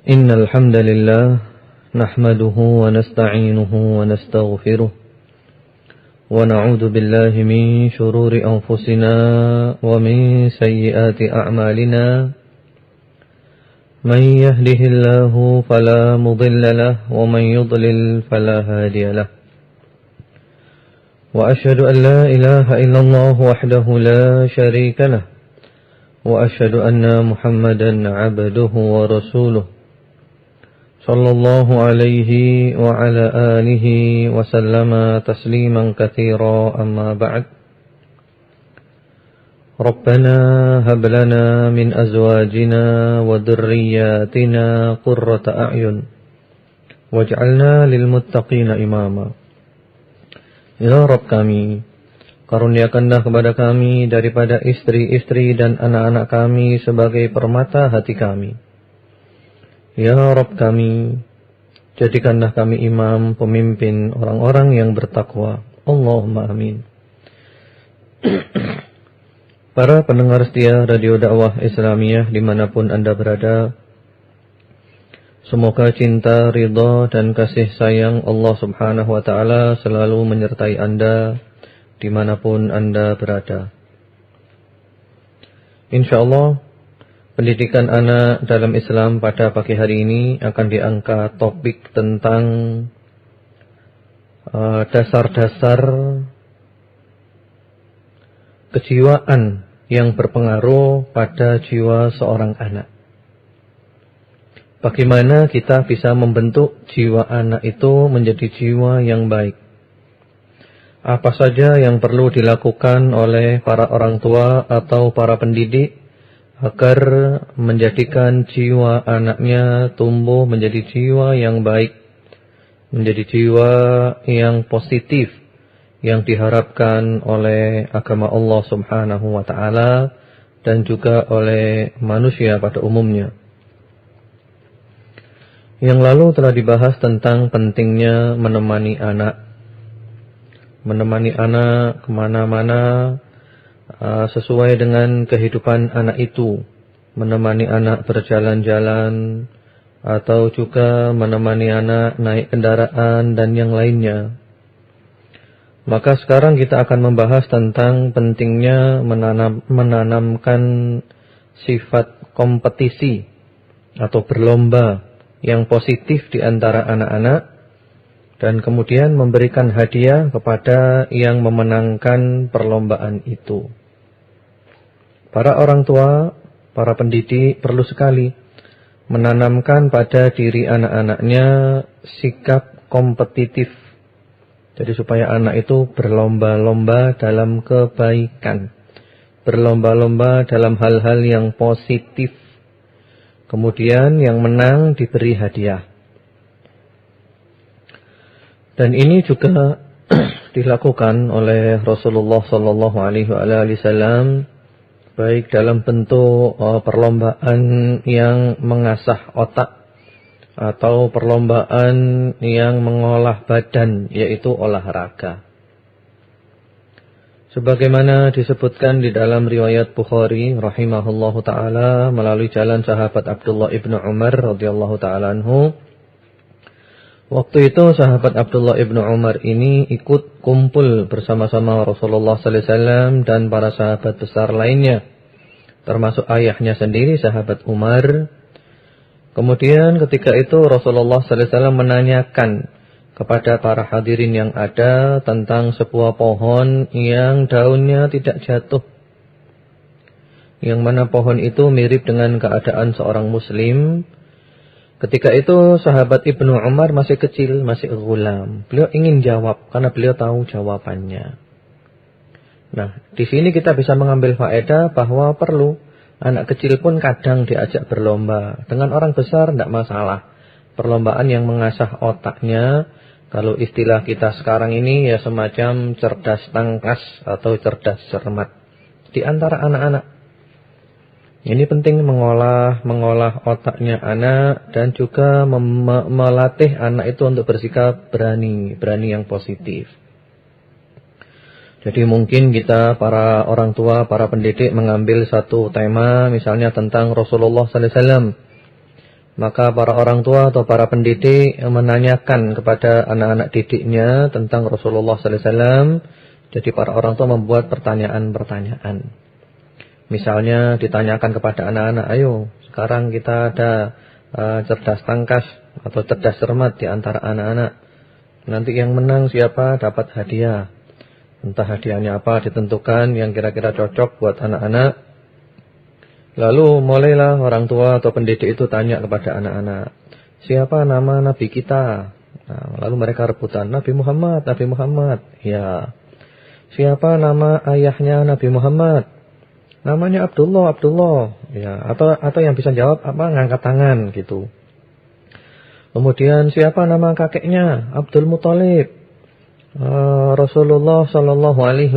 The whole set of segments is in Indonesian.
إن الحمد لله نحمده ونستعينه ونستغفره ونعوذ بالله من شرور أنفسنا ومن سيئات أعمالنا من يهده الله فلا مضل له ومن يضلل فلا هادي له وأشهد أن لا إله إلا الله وحده لا شريك له وأشهد أن محمدا عبده ورسوله صلى الله عليه وعلى آله وسلم تسليما كثيرا أما بعد ربنا هب لنا من أزواجنا وذرياتنا قرة أعين واجعلنا للمتقين إماما. Ya Rabb kami, karuniakanlah kepada kami daripada istri-istri dan anak-anak kami sebagai permata hati kami. Ya Rabb kami, jadikanlah kami imam, pemimpin orang-orang yang bertakwa. Allahumma amin. Para pendengar setia Radio Dakwah Islamiyah dimanapun Anda berada, semoga cinta, ridha dan kasih sayang Allah subhanahu wa ta'ala selalu menyertai Anda dimanapun Anda berada. InsyaAllah pendidikan anak dalam Islam pada pagi hari ini akan diangkat topik tentang dasar-dasar kejiwaan yang berpengaruh pada jiwa seorang anak. Bagaimana kita bisa membentuk jiwa anak itu menjadi jiwa yang baik? Apa saja yang perlu dilakukan oleh para orang tua atau para pendidik agar menjadikan jiwa anaknya tumbuh menjadi jiwa yang baik, menjadi jiwa yang positif, yang diharapkan oleh agama Allah subhanahu wa ta'ala dan juga oleh manusia pada umumnya. Yang lalu telah dibahas tentang pentingnya menemani anak. Menemani anak kemana-mana sesuai dengan kehidupan anak itu. Menemani anak berjalan-jalan atau juga menemani anak naik kendaraan dan yang lainnya. Maka sekarang kita akan membahas tentang pentingnya menanamkan sifat kompetisi atau berlomba yang positif di antara anak-anak dan kemudian memberikan hadiah kepada yang memenangkan perlombaan itu. Para orang tua, para pendidik perlu sekali menanamkan pada diri anak-anaknya sikap kompetitif. Jadi supaya anak itu berlomba-lomba dalam kebaikan, berlomba-lomba dalam hal-hal yang positif. Kemudian yang menang diberi hadiah. Dan ini juga dilakukan oleh Rasulullah sallallahu alaihi wasallam baik dalam bentuk perlombaan yang mengasah otak atau perlombaan yang mengolah badan, yaitu olahraga. Sebagaimana disebutkan di dalam riwayat Bukhari rahimahullahu taala melalui jalan sahabat Abdullah ibnu Umar radhiyallahu taala anhu. Waktu itu sahabat Abdullah ibnu Umar ini ikut kumpul bersama-sama Rasulullah sallallahu alaihi wasallam dan para sahabat besar lainnya, termasuk ayahnya sendiri sahabat Umar. Kemudian ketika itu Rasulullah sallallahu alaihi wasallam menanyakan kepada para hadirin yang ada tentang sebuah pohon yang daunnya tidak jatuh, yang mana pohon itu mirip dengan keadaan seorang muslim. Ketika itu sahabat Ibnu Umar masih kecil, masih ghulam. Beliau ingin jawab karena beliau tahu jawabannya. Nah, di sini kita bisa mengambil faedah bahwa perlu anak kecil pun kadang diajak berlomba. Dengan orang besar tidak masalah. Perlombaan yang mengasah otaknya. Kalau istilah kita sekarang ini ya semacam cerdas tangkas atau cerdas cermat di antara anak-anak. Ini penting mengolah otaknya anak dan juga melatih anak itu untuk bersikap berani yang positif. Jadi mungkin kita para orang tua, para pendidik mengambil satu tema misalnya tentang Rasulullah sallallahu alaihi wasallam. Maka para orang tua atau para pendidik menanyakan kepada anak-anak didiknya tentang Rasulullah sallallahu alaihi wasallam. Jadi para orang tua membuat pertanyaan-pertanyaan. Misalnya ditanyakan kepada anak-anak, ayo sekarang kita ada cerdas tangkas atau cerdas cermat di antara anak-anak. Nanti yang menang siapa dapat hadiah. Entah hadiahnya apa ditentukan yang kira-kira cocok buat anak-anak. Lalu mulailah orang tua atau pendidik itu tanya kepada anak-anak, siapa nama nabi kita? Nah, lalu mereka rebutan, Nabi Muhammad, Nabi Muhammad. Ya. Siapa nama ayahnya Nabi Muhammad? Namanya Abdullah, Abdullah. Ya, atau yang bisa jawab apa ngangkat tangan gitu. Kemudian siapa nama kakeknya? Abdul Muthalib. Rasulullah sallallahu alaihi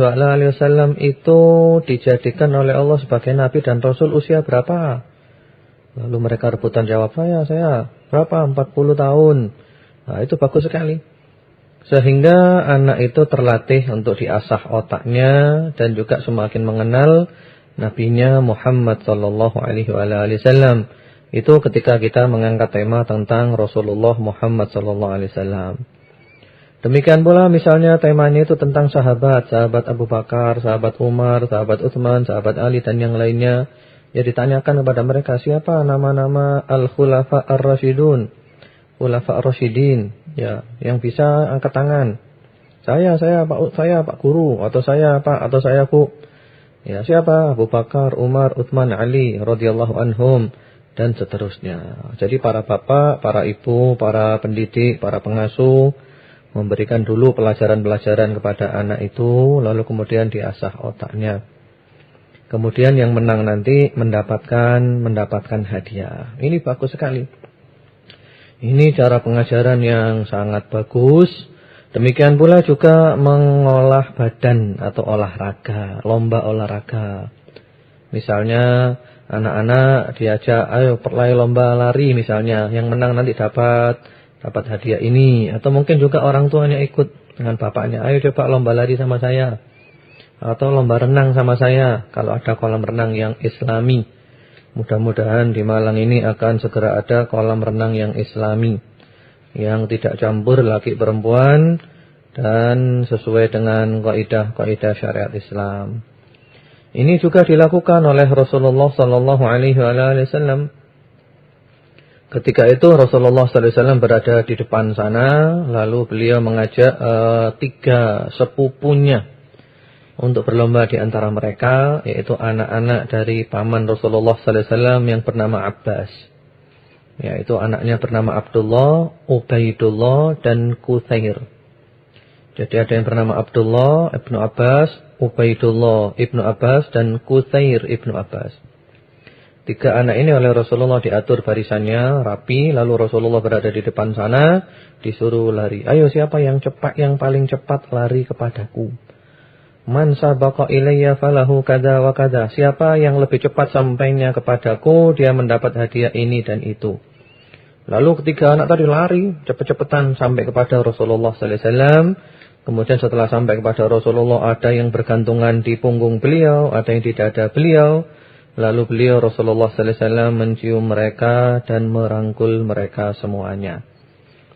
wasallam itu dijadikan oleh Allah sebagai nabi dan rasul usia berapa? Lalu mereka rebutan jawab, saya berapa? 40 tahun. Nah, itu bagus sekali. Sehingga anak itu terlatih untuk diasah otaknya dan juga semakin mengenal nabinya Muhammad sallallahu alaihi wasallam. Itu ketika kita mengangkat tema tentang Rasulullah Muhammad sallallahu alaihi wasallam. Demikian pula misalnya temanya itu tentang sahabat Abu Bakar, sahabat Umar, sahabat Utsman, sahabat Ali dan yang lainnya. Ya ditanyakan kepada mereka siapa nama-nama al-khulafa ar-rasyidun, khulafa ar-rasyidin, ya, yang bisa angkat tangan. Saya Pak Guru, atau saya Pak, atau saya Bu. Ya, siapa? Abu Bakar, Umar, Utsman, Ali radhiyallahu anhum dan seterusnya. Jadi para bapak, para ibu, para pendidik, para pengasuh memberikan dulu pelajaran-pelajaran kepada anak itu, lalu kemudian diasah otaknya. Kemudian yang menang nanti mendapatkan hadiah. Ini bagus sekali. Ini cara pengajaran yang sangat bagus. Demikian pula juga mengolah badan atau olahraga, lomba olahraga. Misalnya anak-anak diajak, ayo perlai lomba lari misalnya, yang menang nanti dapat hadiah ini. Atau mungkin juga orang tuanya ikut dengan bapaknya, ayo coba lomba lari sama saya. Atau lomba renang sama saya, kalau ada kolam renang yang islami. Mudah-mudahan di Malang ini akan segera ada kolam renang yang islami, yang tidak campur laki perempuan dan sesuai dengan kaidah syariat Islam. Ini juga dilakukan oleh Rasulullah sallallahu alaihi wasallam. Ketika itu Rasulullah sallallahu alaihi wasallam berada di depan sana, lalu beliau mengajak 3 sepupunya untuk berlomba di antara mereka, yaitu anak-anak dari paman Rasulullah sallallahu alaihi wasallam yang bernama Abbas. Yaitu anaknya bernama Abdullah, Ubaidullah dan Quthair. Jadi ada yang bernama Abdullah ibnu Abbas, Ubaidullah ibnu Abbas dan Quthair ibnu Abbas. 3 anak ini oleh Rasulullah diatur barisannya rapi, lalu Rasulullah berada di depan sana, disuruh lari. Ayo siapa yang paling cepat lari kepadaku? Man sabaqa ilayya falahu kada wa kada. Siapa yang lebih cepat sampainya kepadaku, dia mendapat hadiah ini dan itu. Lalu ketiga anak tadi lari cepat-cepatan sampai kepada Rasulullah sallallahu alaihi wasallam. Kemudian setelah sampai kepada Rasulullah, ada yang bergantungan di punggung beliau, ada yang di dada beliau. Lalu beliau Rasulullah sallallahu alaihi wasallam mencium mereka dan merangkul mereka semuanya.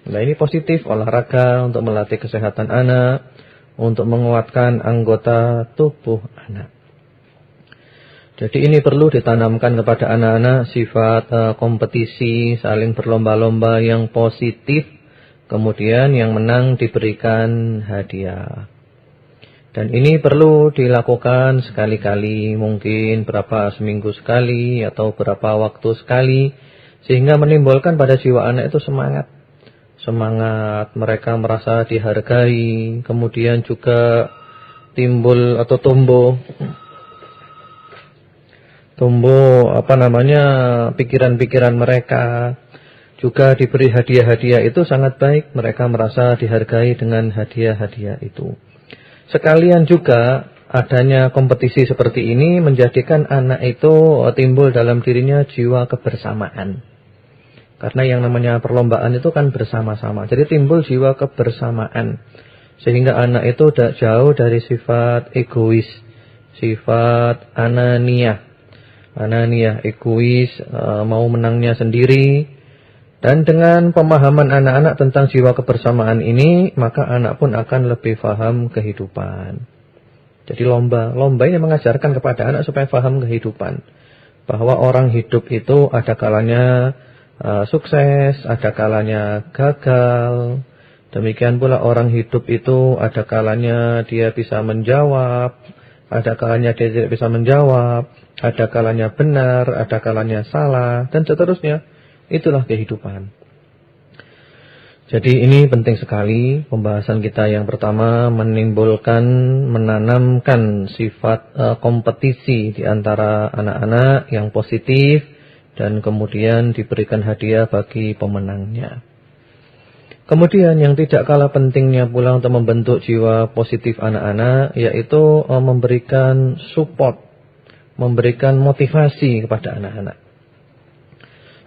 Nah, ini positif, olahraga untuk melatih kesehatan anak, untuk menguatkan anggota tubuh anak. Jadi ini perlu ditanamkan kepada anak-anak sifat kompetisi, saling berlomba-lomba yang positif. Kemudian yang menang diberikan hadiah. Dan ini perlu dilakukan sekali-kali, mungkin seminggu sekali atau berapa waktu sekali, sehingga menimbulkan pada jiwa anak itu semangat. Semangat, mereka merasa dihargai, kemudian juga timbul atau tumbuh pikiran-pikiran mereka. Juga diberi hadiah-hadiah itu sangat baik, mereka merasa dihargai dengan hadiah-hadiah itu. Sekalian juga adanya kompetisi seperti ini menjadikan anak itu timbul dalam dirinya jiwa kebersamaan. Karena yang namanya perlombaan itu kan bersama-sama. Jadi timbul jiwa kebersamaan. Sehingga anak itu tidak jauh dari sifat egois, sifat ananiah, egois, mau menangnya sendiri. Dan dengan pemahaman anak-anak tentang jiwa kebersamaan ini, maka anak pun akan lebih paham kehidupan. Jadi lomba ini mengajarkan kepada anak supaya paham kehidupan. Bahwa orang hidup itu ada kalanya sukses, ada kalanya gagal. Demikian pula orang hidup itu ada kalanya dia bisa menjawab, ada kalanya dia tidak bisa menjawab, ada kalanya benar, ada kalanya salah, dan seterusnya. Itulah kehidupan. Jadi ini penting sekali pembahasan kita yang pertama menanamkan sifat kompetisi di antara anak-anak yang positif dan kemudian diberikan hadiah bagi pemenangnya. Kemudian yang tidak kalah pentingnya pula untuk membentuk jiwa positif anak-anak yaitu memberikan support, memberikan motivasi kepada anak-anak.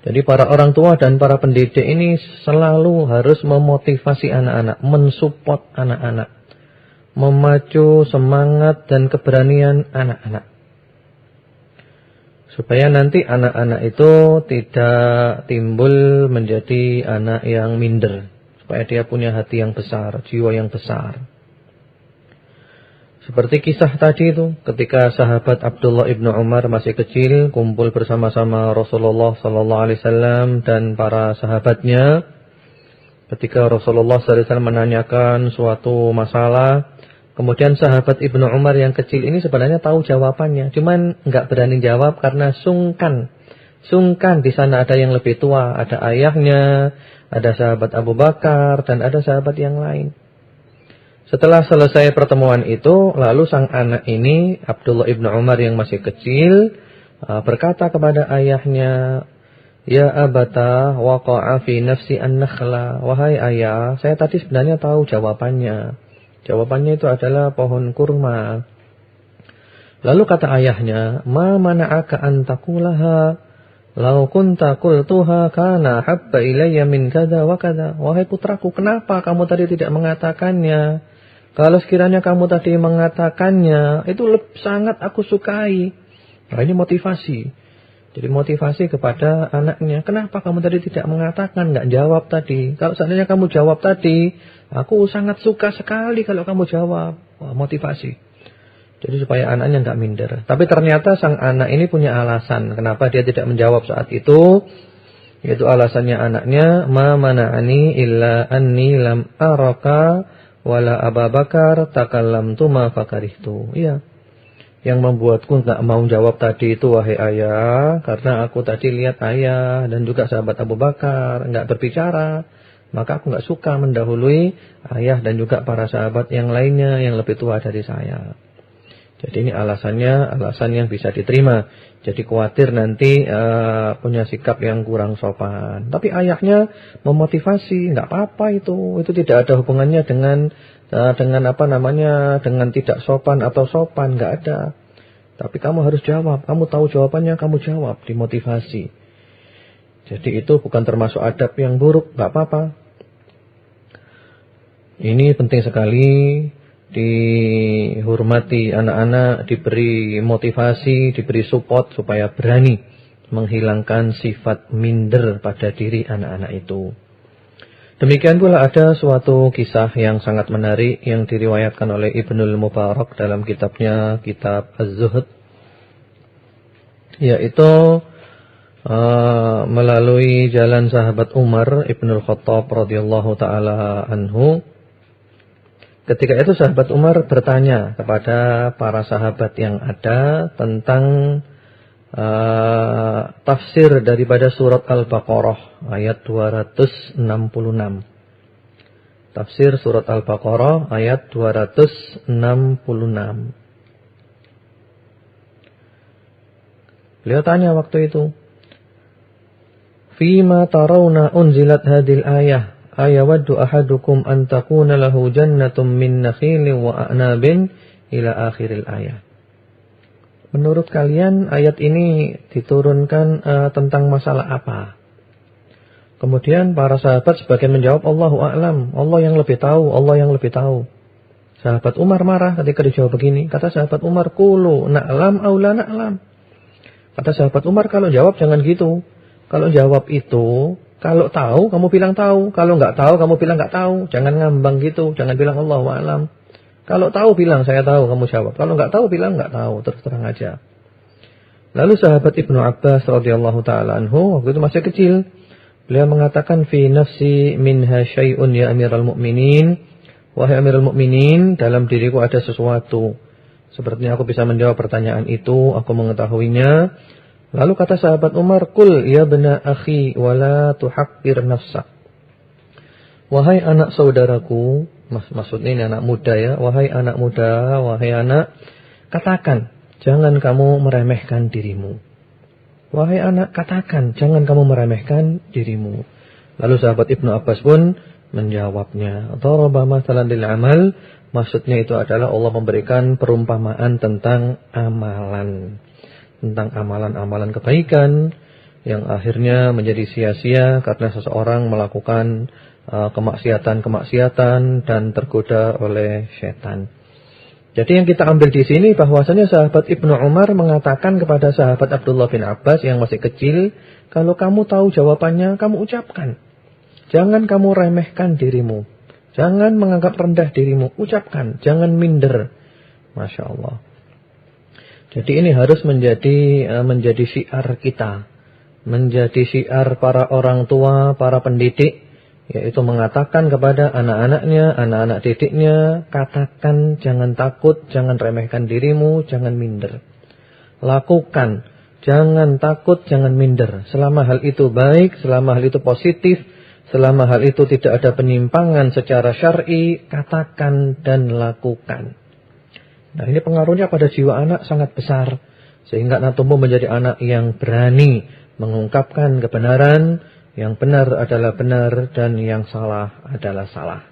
Jadi para orang tua dan para pendidik ini selalu harus memotivasi anak-anak, mensupport anak-anak, memacu semangat dan keberanian anak-anak. Supaya nanti anak-anak itu tidak timbul menjadi anak yang minder. Supaya dia punya hati yang besar, jiwa yang besar. Seperti kisah tadi itu, ketika sahabat Abdullah ibnu Umar masih kecil, kumpul bersama-sama Rasulullah SAW dan para sahabatnya. Ketika Rasulullah SAW menanyakan suatu masalah, kemudian sahabat ibnu Umar yang kecil ini sebenarnya tahu jawabannya, cuman nggak berani jawab karena sungkan. Sungkan, di sana ada yang lebih tua, ada ayahnya, ada sahabat Abu Bakar, dan ada sahabat yang lain. Setelah selesai pertemuan itu, lalu sang anak ini, Abdullah ibnu Umar yang masih kecil, berkata kepada ayahnya, "Ya abata, waqa'a fi nafsi an-nakhla." Wahai ayah, saya tadi sebenarnya tahu jawabannya. Jawabannya itu adalah pohon kurma. Lalu kata ayahnya, "Ma mana'aka an taqulaha? Lau kunta qultuha kana habba ilayya min kada wa kada." Wahai putraku, kenapa kamu tadi tidak mengatakannya? Kalau sekiranya kamu tadi mengatakannya, itu sangat aku sukai. Nah, ini motivasi. Jadi motivasi kepada anaknya. Kenapa kamu tadi tidak mengatakan, nggak jawab tadi? Kalau seandainya kamu jawab tadi, aku sangat suka sekali kalau kamu jawab. Wah, motivasi. Jadi supaya anaknya nggak minder. Tapi ternyata sang anak ini punya alasan. Kenapa dia tidak menjawab saat itu? Yaitu alasannya anaknya, "Ma mana'ani illa anni lam araka wala Abu Bakar takallamtu ma fakarihtu." Iya. Yang membuatku enggak mau jawab tadi itu wahai ayah, karena aku tadi lihat ayah dan juga sahabat Abu Bakar enggak berbicara, maka aku enggak suka mendahului ayah dan juga para sahabat yang lainnya yang lebih tua dari saya. Jadi ini alasannya, alasan yang bisa diterima. Jadi khawatir nanti punya sikap yang kurang sopan. Tapi ayahnya memotivasi, enggak apa-apa itu. Itu tidak ada hubungannya dengan dengan tidak sopan atau sopan, enggak ada. Tapi kamu harus jawab. Kamu tahu jawabannya, kamu jawab, dimotivasi. Jadi itu bukan termasuk adab yang buruk, enggak apa-apa. Ini penting sekali. Dihormati anak-anak, diberi motivasi, diberi support supaya berani menghilangkan sifat minder pada diri anak-anak itu. Demikian pula ada suatu kisah yang sangat menarik yang diriwayatkan oleh Ibnul Mubarak dalam kitabnya Kitab Az-Zuhd, yaitu melalui jalan sahabat Umar Ibnul Khattab radhiyallahu taala anhu. Ketika itu sahabat Umar bertanya kepada para sahabat yang ada tentang tafsir daripada surat Al-Baqarah ayat 266. Tafsir surat Al-Baqarah ayat 266. Beliau tanya waktu itu, "Fima tarawna unzilat hadil ayah? Ayawaddu ahadukum an takuna lahu jannatum min nakhilin wa a'nabin ila akhiril ayat." Menurut kalian ayat ini diturunkan tentang masalah apa? Kemudian para sahabat sebagian menjawab, "Allahu a'lam." Allah yang lebih tahu, Allah yang lebih tahu. Sahabat Umar marah ketika dijawab begini. Kata sahabat Umar, "Qulu na'lam aw la na'lam." Kata sahabat Umar, kalau jawab jangan gitu. Kalau jawab itu Kalau tahu, kamu bilang tahu. Kalau nggak tahu, kamu bilang nggak tahu. Jangan ngambang gitu. Jangan bilang Allahu a'lam. Kalau tahu, bilang saya tahu, kamu jawab. Kalau nggak tahu, bilang nggak tahu. Terus terang aja. Lalu sahabat Ibnu Abbas radhiyallahu taala anhu waktu itu masih kecil, beliau mengatakan fi nafsi minha syai'un ya Amirul Mukminin. Wahai Amirul Mukminin, dalam diriku ada sesuatu. Sepertinya aku bisa menjawab pertanyaan itu, aku mengetahuinya. Lalu kata sahabat Umar, "Qul ya bna akhi wa la tuhaqqir nafsak." Wahai anak saudaraku, maksudnya ini anak muda ya. Wahai anak muda, wahai anak, katakan, jangan kamu meremehkan dirimu. Wahai anak, katakan, jangan kamu meremehkan dirimu. Lalu sahabat Ibnu Abbas pun menjawabnya. Daraba mathalan lil amal, maksudnya itu adalah Allah memberikan perumpamaan tentang amalan. Tentang amalan-amalan kebaikan yang akhirnya menjadi sia-sia karena seseorang melakukan kemaksiatan-kemaksiatan dan tergoda oleh setan. Jadi yang kita ambil di sini bahwasanya sahabat Ibnu Umar mengatakan kepada sahabat Abdullah bin Abbas yang masih kecil, kalau kamu tahu jawabannya, kamu ucapkan. Jangan kamu remehkan dirimu. Jangan menganggap rendah dirimu. Ucapkan, jangan minder. Masya Allah. Jadi ini harus menjadi syiar kita. Menjadi syiar para orang tua, para pendidik. Yaitu mengatakan kepada anak-anaknya, anak-anak didiknya, katakan, jangan takut, jangan remehkan dirimu, jangan minder. Lakukan, jangan takut, jangan minder. Selama hal itu baik, selama hal itu positif, selama hal itu tidak ada penyimpangan secara syar'i, katakan dan lakukan. Nah, ini pengaruhnya pada jiwa anak sangat besar. Sehingga anak tumbuh menjadi anak yang berani mengungkapkan kebenaran, yang benar adalah benar dan yang salah adalah salah.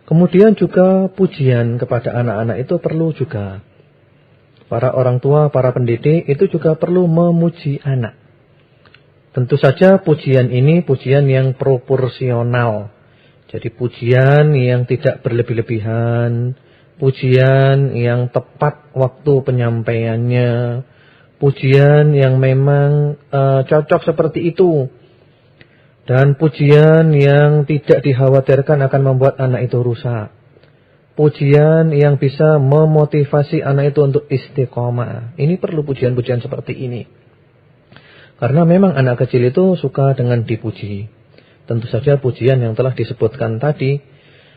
Kemudian juga pujian kepada anak-anak itu perlu juga. Para orang tua, para pendidik itu juga perlu memuji anak. Tentu saja pujian ini pujian yang proporsional. Jadi pujian yang tidak berlebih-lebihan, pujian yang tepat waktu penyampaiannya, pujian yang memang cocok seperti itu. Dan pujian yang tidak dikhawatirkan akan membuat anak itu rusak. Pujian yang bisa memotivasi anak itu untuk istiqomah. Ini perlu pujian-pujian seperti ini. Karena memang anak kecil itu suka dengan dipuji. Tentu saja pujian yang telah disebutkan tadi.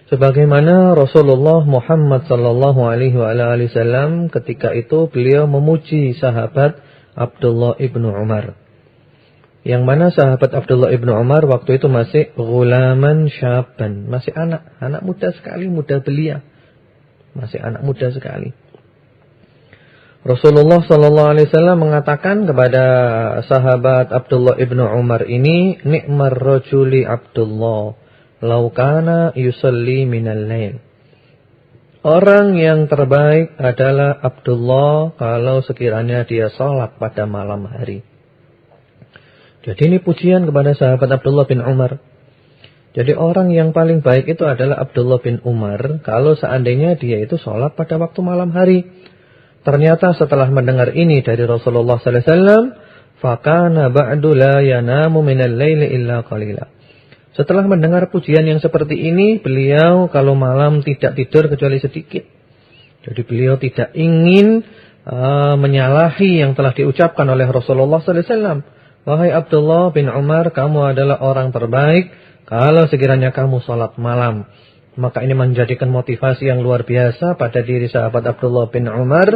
Sebagaimana Rasulullah Muhammad sallallahu alaihi wasallam ketika itu beliau memuji sahabat Abdullah ibnu Umar. Yang mana sahabat Abdullah ibnu Umar waktu itu masih ghulaman syaban, masih anak muda sekali, muda belia. Masih anak muda sekali. Rasulullah sallallahu alaihi wasallam mengatakan kepada sahabat Abdullah ibnu Umar ini, "Ni'mar rajuli Abdullah, lau kana yusalli minal lail." Orang yang terbaik adalah Abdullah kalau sekiranya dia salat pada malam hari. Jadi ini pujian kepada sahabat Abdullah bin Umar. Jadi orang yang paling baik itu adalah Abdullah bin Umar kalau seandainya dia itu salat pada waktu malam hari. Ternyata setelah mendengar ini dari Rasulullah sallallahu alaihi wasallam, fakana ba'du la yanamu minal laili illa qalila. Setelah mendengar pujian yang seperti ini, beliau kalau malam tidak tidur kecuali sedikit. Jadi beliau tidak ingin menyalahi yang telah diucapkan oleh Rasulullah sallallahu alaihi wasallam. Wahai Abdullah bin Umar, kamu adalah orang terbaik kalau sekiranya kamu salat malam. Maka ini menjadikan motivasi yang luar biasa pada diri sahabat Abdullah bin Umar.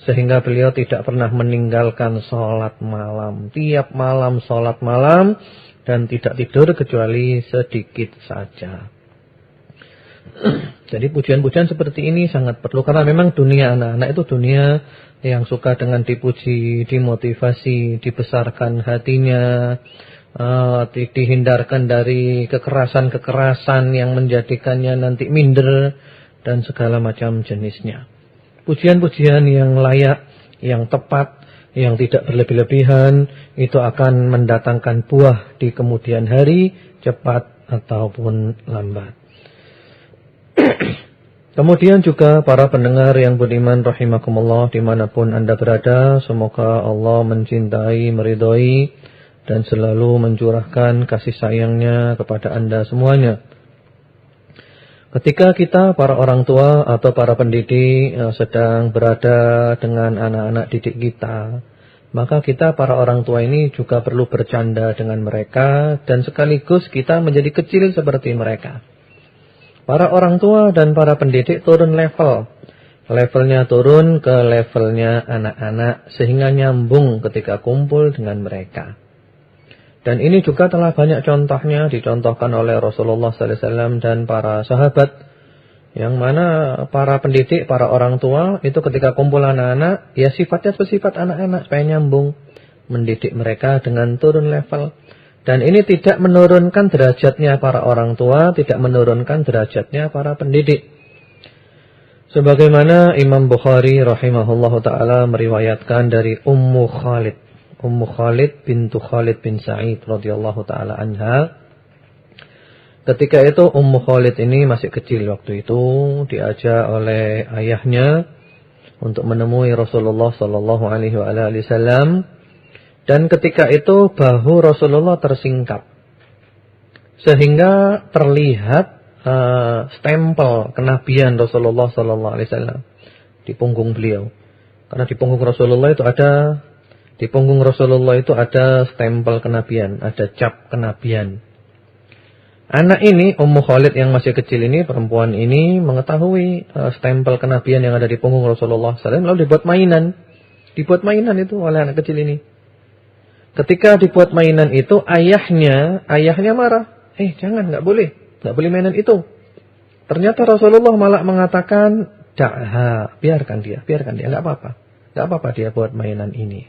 Sehingga beliau tidak pernah meninggalkan salat malam. Tiap malam salat malam. Dan tidak tidur kecuali sedikit saja. Jadi pujian-pujian seperti ini sangat perlu. Karena memang dunia anak-anak itu dunia yang suka dengan dipuji, dimotivasi, dibesarkan hatinya. Dihindarkan dari kekerasan-kekerasan yang menjadikannya nanti minder. Dan segala macam jenisnya. Pujian-pujian yang layak, yang tepat, yang tidak berlebih-lebihan, itu akan mendatangkan buah di kemudian hari, cepat ataupun lambat. Kemudian juga para pendengar yang beriman rahimakumullah dimanapun Anda berada, semoga Allah mencintai, meridhoi dan selalu mencurahkan kasih sayangnya kepada Anda semuanya. Ketika kita para orang tua atau para pendidik sedang berada dengan anak-anak didik kita, maka kita para orang tua ini juga perlu bercanda dengan mereka dan sekaligus kita menjadi kecil seperti mereka. Para orang tua dan para pendidik turun level. Levelnya turun ke levelnya anak-anak sehingga nyambung ketika kumpul dengan mereka. Dan ini juga telah banyak contohnya dicontohkan oleh Rasulullah SAW dan para sahabat. Yang mana para pendidik, para orang tua itu ketika kumpul anak-anak, ya sifatnya bersifat anak-anak supaya nyambung. Mendidik mereka dengan turun level. Dan ini tidak menurunkan derajatnya para orang tua, tidak menurunkan derajatnya para pendidik. Sebagaimana Imam Bukhari rahimahullahu ta'ala meriwayatkan dari Ummu Khalid. Ummu Khalid bintu Khalid bin Sa'id radhiyallahu ta'ala anha. Ketika itu Ummu Khalid ini masih kecil waktu itu, diajak oleh ayahnya untuk menemui Rasulullah sallallahu alaihi wasallam. Dan ketika itu bahu Rasulullah tersingkap. Sehingga terlihat stempel kenabian Rasulullah sallallahu alaihi wasallam di punggung beliau. Karena di punggung Rasulullah itu ada stempel kenabian, ada cap kenabian. Anak ini, Ummu Khalid yang masih kecil ini, perempuan ini mengetahui stempel kenabian yang ada di punggung Rasulullah sallallahu alaihi wasallam, lalu dibuat mainan. Dibuat mainan itu oleh anak kecil ini. Ketika dibuat mainan itu, ayahnya marah. Jangan, nggak boleh mainan itu. Ternyata Rasulullah malah mengatakan, da'ha, biarkan dia, nggak apa-apa dia buat mainan ini.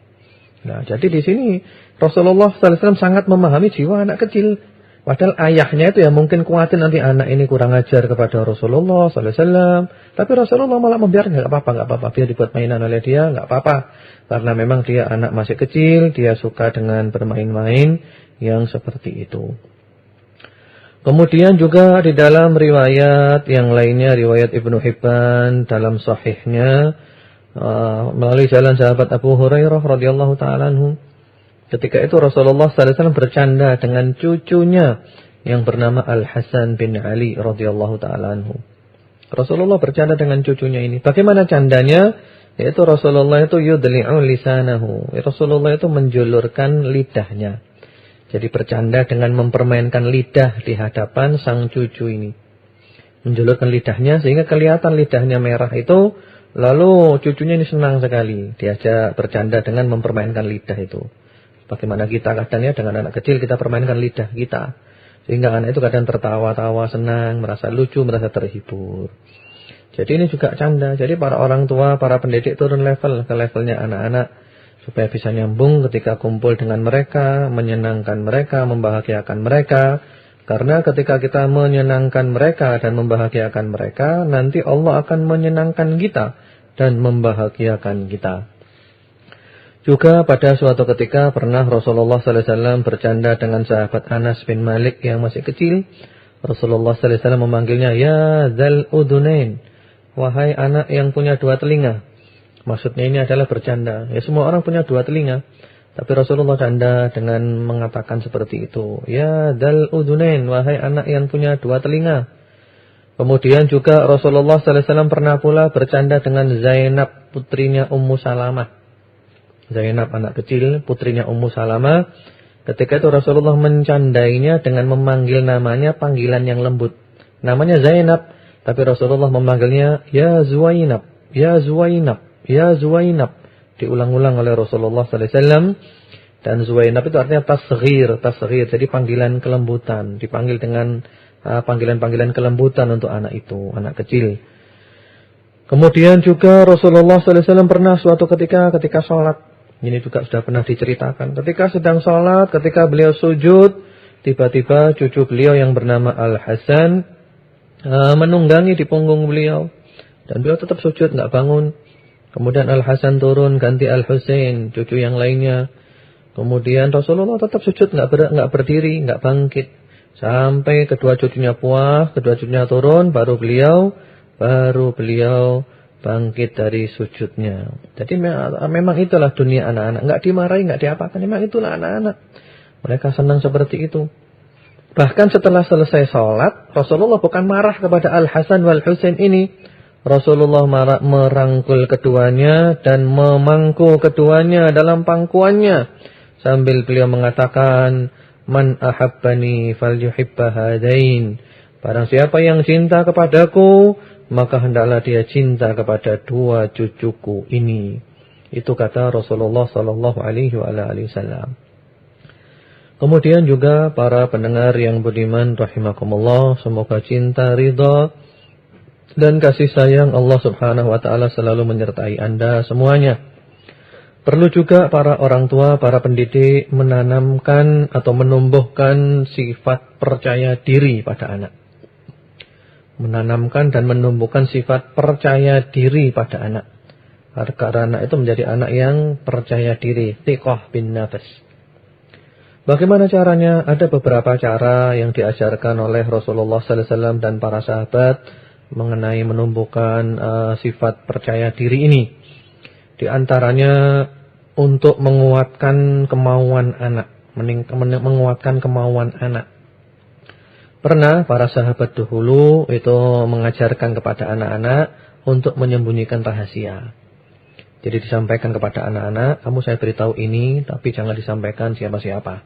Nah, jadi di sini Rasulullah SAW sangat memahami jiwa anak kecil. Padahal ayahnya itu ya mungkin khawatir nanti anak ini kurang ajar kepada Rasulullah SAW. Tapi Rasulullah malah membiarkan, nggak apa-apa, biar dibuat mainan oleh dia, nggak apa-apa. Karena memang dia anak masih kecil, dia suka dengan bermain-main yang seperti itu. Kemudian juga di dalam riwayat yang lainnya, riwayat Ibnu Hibban dalam sahihnya, melalui jalan sahabat Abu Hurairah radhiyallahu ta'ala anhu. Ketika itu Rasulullah SAW bercanda dengan cucunya yang bernama Al-Hasan bin Ali radhiyallahu ta'ala anhu. Rasulullah bercanda dengan cucunya ini. Bagaimana candanya? Yaitu Rasulullah itu yudli'u lisanahu. Rasulullah itu menjulurkan lidahnya. Jadi bercanda dengan mempermainkan lidah di hadapan sang cucu ini. Menjulurkan lidahnya sehingga kelihatan lidahnya merah itu. Lalu cucunya ini senang sekali. Diajak bercanda dengan mempermainkan lidah itu. Bagaimana kita kadang ya dengan anak kecil kita permainkan lidah kita. Sehingga anak itu kadang tertawa-tawa, senang, merasa lucu, merasa terhibur. Jadi ini juga canda. Jadi para orang tua, para pendidik turun level ke levelnya anak-anak. Supaya bisa nyambung ketika kumpul dengan mereka, menyenangkan mereka, membahagiakan mereka. Karena ketika kita menyenangkan mereka dan membahagiakan mereka, nanti Allah akan menyenangkan kita dan membahagiakan kita. Juga pada suatu ketika pernah Rasulullah SAW bercanda dengan sahabat Anas bin Malik yang masih kecil. Rasulullah SAW memanggilnya, ya dzal udunain, wahai anak yang punya dua telinga. Maksudnya ini adalah bercanda. Ya semua orang punya dua telinga. Tapi Rasulullah canda dengan mengatakan seperti itu. Ya dzal udunain, wahai anak yang punya dua telinga. Kemudian juga Rasulullah SAW pernah pula bercanda dengan Zainab, putrinya Ummu Salamah. Zainab anak kecil, putrinya Ummu Salamah. Ketika itu Rasulullah mencandainya dengan memanggil namanya panggilan yang lembut. Namanya Zainab, tapi Rasulullah memanggilnya ya Zuwainab, ya Zuwainab, ya Zuwainab. Diulang-ulang oleh Rasulullah SAW. Dan Zuwainab itu artinya tasghir. Jadi panggilan kelembutan. Dipanggil dengan panggilan-panggilan kelembutan untuk anak itu, anak kecil. Kemudian juga Rasulullah SAW pernah suatu ketika sholat. Ini juga sudah pernah diceritakan. Ketika sedang sholat, ketika beliau sujud, tiba-tiba cucu beliau yang bernama Al-Hasan menunggangi di punggung beliau. Dan beliau tetap sujud, nggak bangun. Kemudian Al-Hasan turun, ganti Al-Husain, cucu yang lainnya. Kemudian Rasulullah tetap sujud, nggak berdiri, nggak bangkit. Sampai kedua cucunya puas, kedua cucunya turun, baru beliau bangkit dari sujudnya. Jadi memang itulah dunia anak-anak. Nggak dimarahi, nggak diapakan. Memang itulah anak-anak. Mereka senang seperti itu. Bahkan setelah selesai sholat, Rasulullah bukan marah kepada Al-Hasan wal Husain ini. Rasulullah merangkul keduanya dan memangku keduanya dalam pangkuannya. Sambil beliau mengatakan, Man ahabbani falyuhibba hadain. Barang siapa yang cinta kepadaku, maka hendaklah dia cinta kepada dua cucuku ini. Itu kata Rasulullah sallallahu alaihi wasallam. Kemudian juga para pendengar yang budiman rahimakumullah, semoga cinta, ridha dan kasih sayang Allah Subhanahu wa taala selalu menyertai Anda semuanya. Perlu juga para orang tua, para pendidik menanamkan atau menumbuhkan sifat percaya diri pada anak. Menanamkan dan menumbuhkan sifat percaya diri pada anak. Agar anak itu menjadi anak yang percaya diri, thiqah bin nafs. Bagaimana caranya? Ada beberapa cara yang diajarkan oleh Rasulullah sallallahu alaihi wasallam dan para sahabat mengenai menumbuhkan sifat percaya diri ini. Di antaranya untuk menguatkan kemauan anak, menguatkan kemauan anak. Pernah para sahabat dahulu itu mengajarkan kepada anak-anak untuk menyembunyikan rahasia. Jadi disampaikan kepada anak-anak, kamu saya beritahu ini, tapi jangan disampaikan siapa-siapa.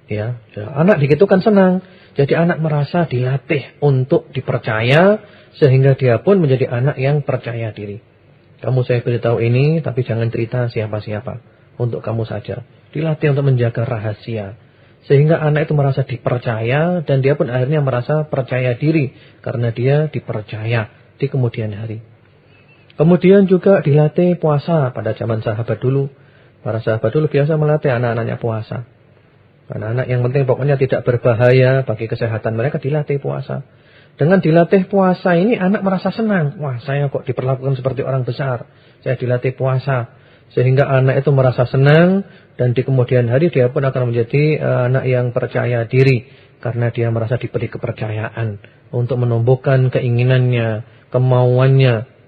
Ya, anak begitu kan senang. Jadi anak merasa dilatih untuk dipercaya, sehingga dia pun menjadi anak yang percaya diri. Kamu saya beritahu ini, tapi jangan cerita siapa-siapa. Untuk kamu saja. Dilatih untuk menjaga rahasia. Sehingga anak itu merasa dipercaya, dan dia pun akhirnya merasa percaya diri. Karena dia dipercaya di kemudian hari. Kemudian juga dilatih puasa pada zaman sahabat dulu. Para sahabat dulu biasa melatih anak-anaknya puasa. Anak-anak yang penting pokoknya tidak berbahaya bagi kesehatan mereka dilatih puasa. Dengan dilatih puasa ini anak merasa senang. Wah, saya kok diperlakukan seperti orang besar. Saya dilatih puasa. Sehingga anak itu merasa senang dan di kemudian hari dia pun akan menjadi anak yang percaya diri. Karena dia merasa diberi kepercayaan untuk menumbuhkan keinginannya, kemauannya.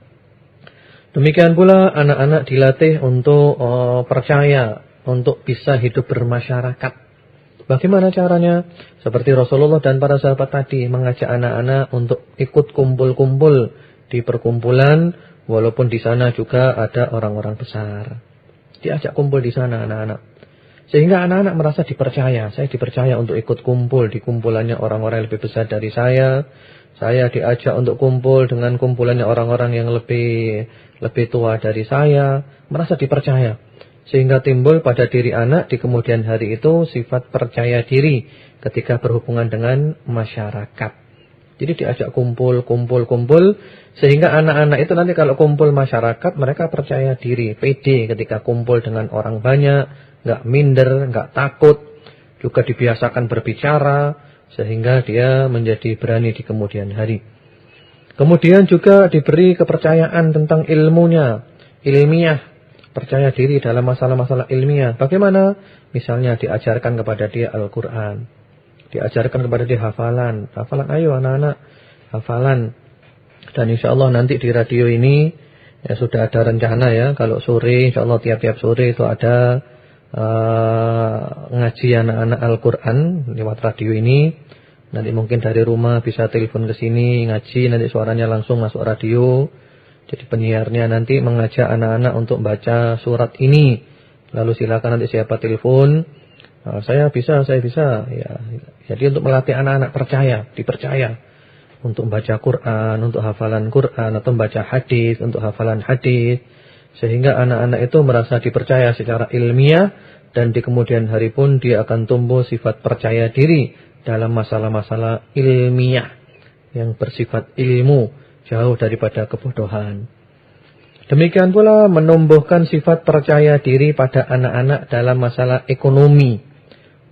Demikian pula anak-anak dilatih untuk percaya, untuk bisa hidup bermasyarakat. Bagaimana caranya? Seperti Rasulullah dan para sahabat tadi mengajak anak-anak untuk ikut kumpul-kumpul di perkumpulan, walaupun di sana juga ada orang-orang besar. Diajak kumpul di sana anak-anak. Sehingga anak-anak merasa dipercaya. Saya dipercaya untuk ikut kumpul di kumpulannya orang-orang yang lebih besar dari saya. Saya diajak untuk kumpul dengan kumpulannya orang-orang yang lebih tua dari saya. Merasa dipercaya. Sehingga timbul pada diri anak di kemudian hari itu sifat percaya diri ketika berhubungan dengan masyarakat. Jadi diajak kumpul. Sehingga anak-anak itu nanti kalau kumpul masyarakat mereka percaya diri, pede ketika kumpul dengan orang banyak. Nggak minder, nggak takut. Juga dibiasakan berbicara sehingga dia menjadi berani di kemudian hari. Kemudian juga diberi kepercayaan tentang ilmunya, ilmiah. Percaya diri dalam masalah-masalah ilmiah. Bagaimana? Misalnya diajarkan kepada dia Al-Quran. Diajarkan kepada dia hafalan. Hafalan, ayo anak-anak. Hafalan. Dan insya Allah nanti di radio ini ya sudah ada rencana ya. Kalau sore, insya Allah tiap-tiap sore itu ada ngaji anak-anak Al-Quran lewat radio ini. Nanti mungkin dari rumah bisa telepon ke sini ngaji. Nanti suaranya langsung masuk radio. Jadi penyiarnya nanti mengajak anak-anak untuk baca surat ini. Lalu silakan nanti siapa telepon. Saya bisa. Ya, jadi untuk melatih anak-anak percaya, dipercaya. Untuk membaca Quran, untuk hafalan Quran. Atau membaca hadis, untuk hafalan hadis. Sehingga anak-anak itu merasa dipercaya secara ilmiah. Dan di kemudian hari pun dia akan tumbuh sifat percaya diri dalam masalah-masalah ilmiah. Yang bersifat ilmu. Jauh daripada kebodohan. Demikian pula menumbuhkan sifat percaya diri pada anak-anak dalam masalah ekonomi.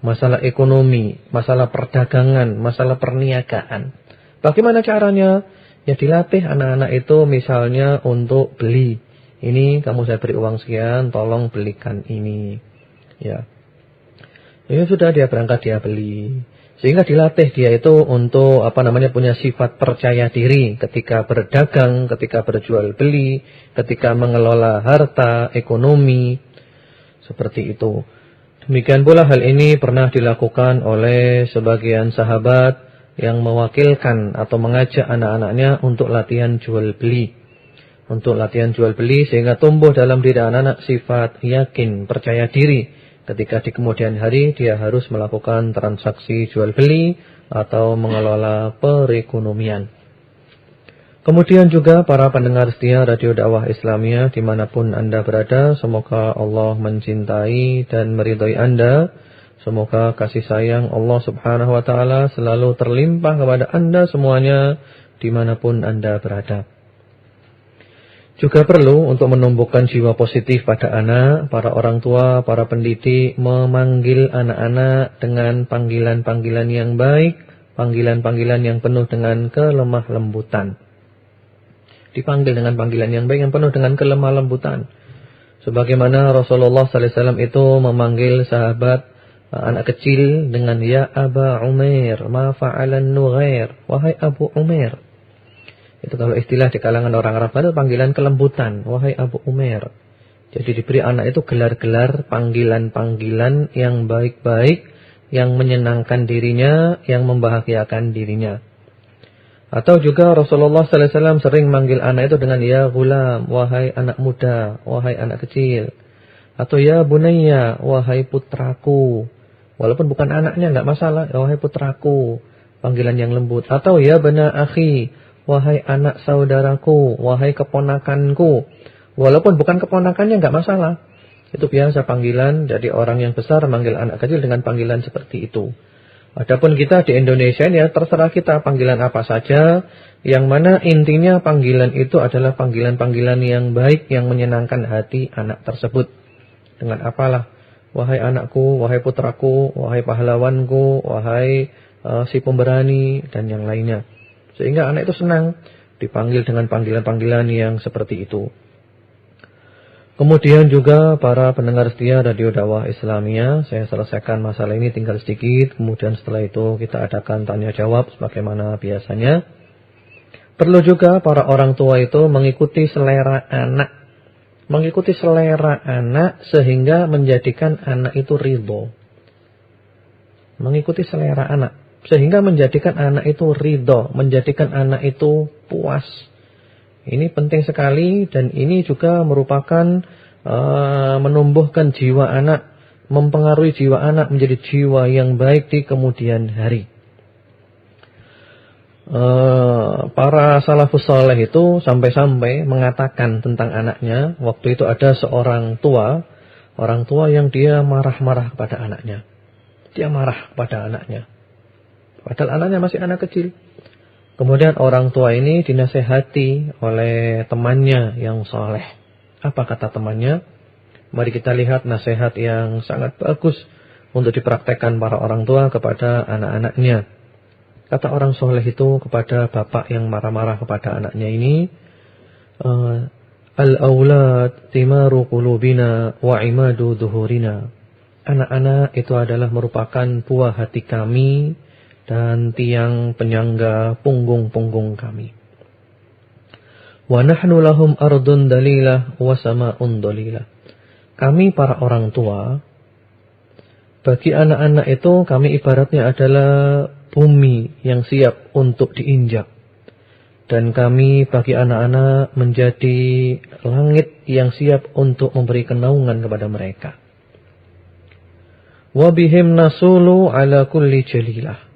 Masalah perdagangan, masalah perniagaan. Bagaimana caranya? Ya dilatih anak-anak itu misalnya untuk beli. Ini kamu saya beri uang sekian, tolong belikan ini. Ya sudah dia berangkat dia beli. Sehingga dilatih dia itu untuk punya sifat percaya diri ketika berdagang, ketika berjual beli, ketika mengelola harta, ekonomi. Seperti itu. Demikian pula hal ini pernah dilakukan oleh sebagian sahabat yang mewakilkan atau mengajak anak-anaknya untuk latihan jual beli. Untuk latihan jual beli sehingga tumbuh dalam diri anak-anak sifat yakin, percaya diri. Ketika di kemudian hari dia harus melakukan transaksi jual beli atau mengelola perekonomian. Kemudian juga para pendengar setia Radio Dakwah Islamiyah dimanapun Anda berada, semoga Allah mencintai dan meridhai Anda. Semoga kasih sayang Allah Subhanahu wa Ta'ala selalu terlimpah kepada Anda semuanya dimanapun Anda berada. Juga perlu untuk menumbuhkan jiwa positif pada anak, para orang tua, para pendidik memanggil anak-anak dengan panggilan-panggilan yang baik, panggilan-panggilan yang penuh dengan kelemah lembutan. Dipanggil dengan panggilan yang baik yang penuh dengan kelemah lembutan. Sebagaimana Rasulullah SAW itu memanggil sahabat anak kecil dengan ya Aba Umair, ma fa'alan Nughair, wahai Abu Umair. Itu kalau istilah di kalangan orang Arab itu panggilan kelembutan, wahai Abu Umair. Jadi diberi anak itu gelar-gelar panggilan-panggilan yang baik-baik, yang menyenangkan dirinya, yang membahagiakan dirinya. Atau juga Rasulullah SAW sering manggil anak itu dengan ya gulam, wahai anak muda, wahai anak kecil. Atau ya bunayya, wahai putraku. Walaupun bukan anaknya enggak masalah, wahai putraku. Panggilan yang lembut. Atau ya bana akhi, wahai anak saudaraku, wahai keponakanku. Walaupun bukan keponakannya enggak masalah. Itu biasa panggilan, jadi orang yang besar manggil anak kecil dengan panggilan seperti itu. Adapun kita di Indonesia ini ya terserah kita panggilan apa saja, yang mana intinya panggilan itu adalah panggilan-panggilan yang baik yang menyenangkan hati anak tersebut. Dengan apalah, wahai anakku, wahai putraku, wahai pahlawanku, wahai si pemberani dan yang lainnya. Sehingga anak itu senang dipanggil dengan panggilan-panggilan yang seperti itu. Kemudian juga para pendengar setia Radio Dakwah Islamiyah, saya selesaikan masalah ini tinggal sedikit, kemudian setelah itu kita adakan tanya jawab sebagaimana biasanya. Perlu juga para orang tua itu mengikuti selera anak. Mengikuti selera anak sehingga menjadikan anak itu ridho. Mengikuti selera anak sehingga menjadikan anak itu ridho, menjadikan anak itu puas. Ini penting sekali dan ini juga merupakan menumbuhkan jiwa anak, mempengaruhi jiwa anak menjadi jiwa yang baik di kemudian hari. Para salafus saleh itu sampai-sampai mengatakan tentang anaknya, waktu itu ada seorang tua, orang tua yang dia marah-marah kepada anaknya. Dia marah kepada anaknya. Padahal anaknya masih anak kecil. Kemudian orang tua ini dinasehati oleh temannya yang soleh. Apa kata temannya? Mari kita lihat nasihat yang sangat bagus untuk dipraktekkan para orang tua kepada anak-anaknya. Kata orang soleh itu kepada bapak yang marah-marah kepada anaknya ini, Al-awlad timaru qulubina wa imadu dhuhurina. Anak-anak itu adalah merupakan buah hati kami dan tiang penyangga punggung-punggung kami. Wa nahnu lahum ardun dalilah wa sama'un dalilah. Kami para orang tua, bagi anak-anak itu kami ibaratnya adalah bumi yang siap untuk diinjak. Dan kami bagi anak-anak menjadi langit yang siap untuk memberi kenaungan kepada mereka. Wa bihim nasulu ala kulli jalilah.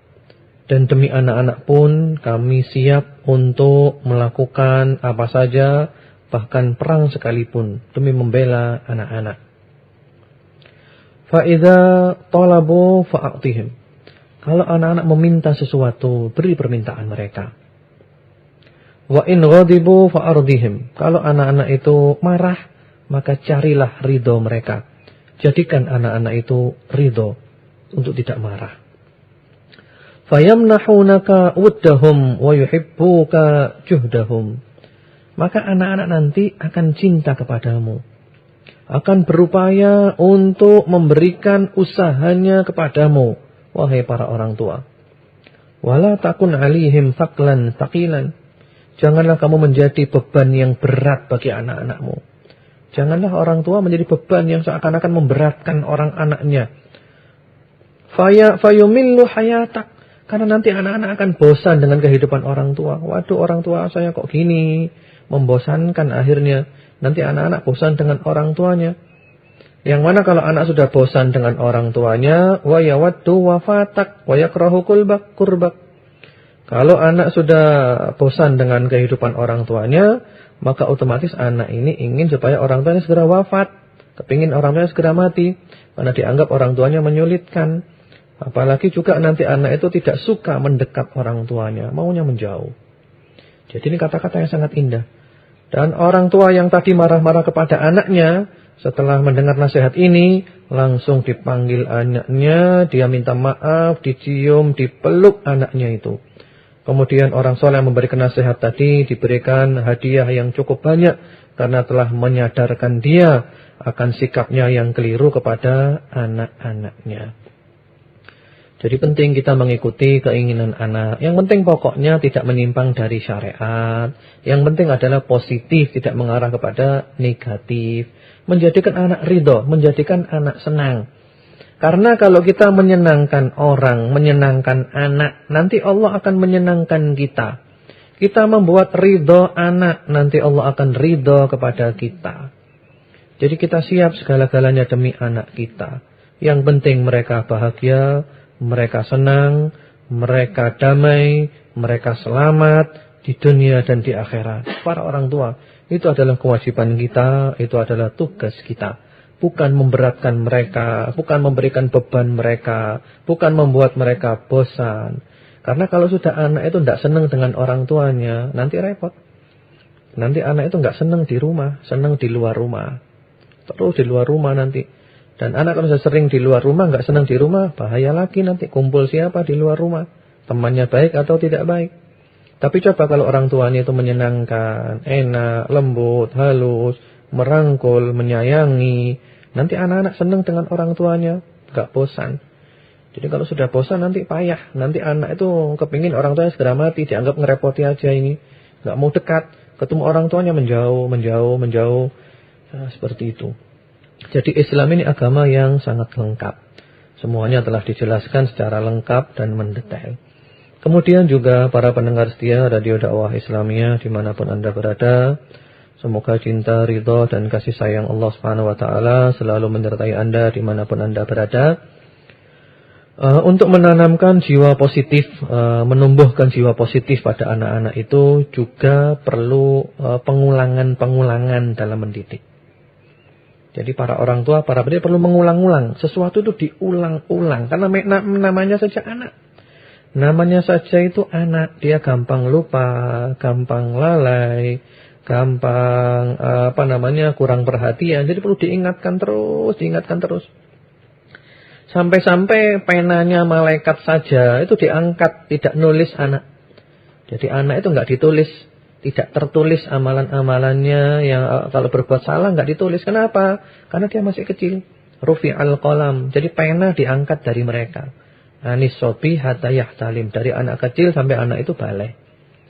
Dan demi anak-anak pun kami siap untuk melakukan apa saja, bahkan perang sekalipun, demi membela anak-anak. Fa'idha talabu fa'atihim. Kalau anak-anak meminta sesuatu, beri permintaan mereka. Wa in ghadibu fa'ardihim. Kalau anak-anak itu marah, maka carilah ridho mereka. Jadikan anak-anak itu ridho untuk tidak marah. Fayamnahunaka wuddahum wa yuhibbuka juhdahum. Maka anak-anak nanti akan cinta kepadamu. Akan berupaya untuk memberikan usahanya kepadamu, wahai para orang tua. Wala takun alihim thaqlan thaqilan. Janganlah kamu menjadi beban yang berat bagi anak-anakmu. Janganlah orang tua menjadi beban yang seakan-akan memberatkan orang anaknya. Fayumillu hayatak. Karena nanti anak-anak akan bosan dengan kehidupan orang tua. Waduh, orang tua saya kok gini, membosankan akhirnya. Nanti anak-anak bosan dengan orang tuanya. Yang mana kalau anak sudah bosan dengan orang tuanya, wa yawaddu wafatak wa yakrahu kurbak. Kalau anak sudah bosan dengan kehidupan orang tuanya, maka otomatis anak ini ingin supaya orang tuanya segera wafat. Kepingin orang tuanya segera mati. Karena dianggap orang tuanya menyulitkan. Apalagi juga nanti anak itu tidak suka mendekat orang tuanya, maunya menjauh. Jadi ini kata-kata yang sangat indah. Dan orang tua yang tadi marah-marah kepada anaknya, setelah mendengar nasihat ini, langsung dipanggil anaknya, dia minta maaf, dicium, dipeluk anaknya itu. Kemudian orang soleh yang memberikan nasihat tadi diberikan hadiah yang cukup banyak, karena telah menyadarkan dia akan sikapnya yang keliru kepada anak-anaknya. Jadi penting kita mengikuti keinginan anak. Yang penting pokoknya tidak menyimpang dari syariat. Yang penting adalah positif, tidak mengarah kepada negatif. Menjadikan anak ridho, menjadikan anak senang. Karena kalau kita menyenangkan orang, menyenangkan anak, nanti Allah akan menyenangkan kita. Kita membuat ridho anak, nanti Allah akan ridho kepada kita. Jadi kita siap segala-galanya demi anak kita. Yang penting mereka bahagia, mereka senang, mereka damai, mereka selamat di dunia dan di akhirat. Para orang tua, itu adalah kewajiban kita, itu adalah tugas kita. Bukan memberatkan mereka, bukan memberikan beban mereka, bukan membuat mereka bosan. Karena kalau sudah anak itu tidak senang dengan orang tuanya, nanti repot. Nanti anak itu tidak senang di rumah, senang di luar rumah. Terus di luar rumah nanti. Dan anak kalau sudah sering di luar rumah, nggak senang di rumah, bahaya lagi nanti. Kumpul siapa di luar rumah? Temannya baik atau tidak baik? Tapi coba kalau orang tuanya itu menyenangkan, enak, lembut, halus, merangkul, menyayangi, nanti anak-anak senang dengan orang tuanya, nggak bosan. Jadi kalau sudah bosan nanti payah. Nanti anak itu kepingin orang tuanya segera mati, dianggap ngerepoti aja ini. Nggak mau dekat, ketemu orang tuanya menjauh. Nah, seperti itu. Jadi Islam ini agama yang sangat lengkap. Semuanya telah dijelaskan secara lengkap dan mendetail. Kemudian juga para pendengar setia Radio Dakwah Islamiyah dimanapun Anda berada, semoga cinta, ridho dan kasih sayang Allah SWT selalu menyertai Anda dimanapun Anda berada. Untuk menanamkan jiwa positif, menumbuhkan jiwa positif pada anak-anak itu juga perlu pengulangan-pengulangan dalam mendidik. Jadi para orang tua, para pendidik perlu mengulang-ulang. Sesuatu itu diulang-ulang. Karena namanya saja anak. Namanya saja itu anak. Dia gampang lupa, gampang lalai, gampang kurang perhatian. Jadi perlu diingatkan terus. Sampai-sampai penanya malaikat saja itu diangkat, tidak nulis anak. Jadi anak itu enggak ditulis. Tidak tertulis amalan-amalannya, yang kalau berbuat salah enggak ditulis. Kenapa? Karena dia masih kecil. Rufi'al qalam. Jadi pena diangkat dari mereka. Anis sobi hatta yahtalim. Dari anak kecil sampai anak itu balik.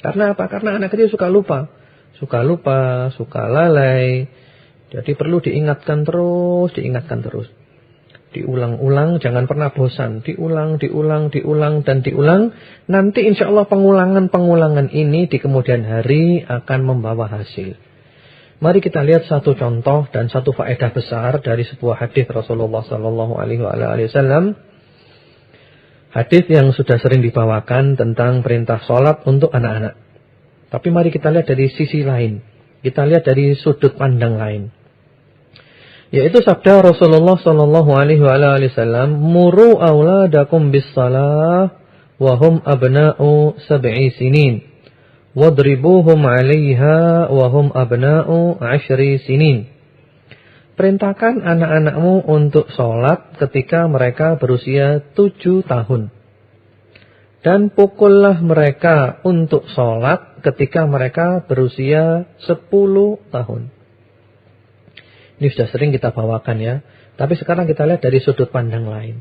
Karena apa? Karena anak kecil suka lupa, suka lalai. Jadi perlu diingatkan terus. Diulang-ulang, jangan pernah bosan. Diulang. Nanti insya Allah pengulangan ini di kemudian hari akan membawa hasil. Mari kita lihat satu contoh dan satu faedah besar dari sebuah hadis Rasulullah SAW. Hadis yang sudah sering dibawakan tentang perintah sholat untuk anak-anak. Tapi mari kita lihat dari sisi lain. Kita lihat dari sudut pandang lain. Yaitu sabda Rasulullah SAW, muru auladakum bis-salah wa hum abna'u 7 sinin, wadribuhum 'alaiha wa hum abna'u 10 sinin. Perintahkan anak-anakmu untuk sholat ketika mereka berusia 7 tahun. Dan pukullah mereka untuk sholat ketika mereka berusia 10 tahun. Ini sudah sering kita bawakan ya. Tapi sekarang kita lihat dari sudut pandang lain.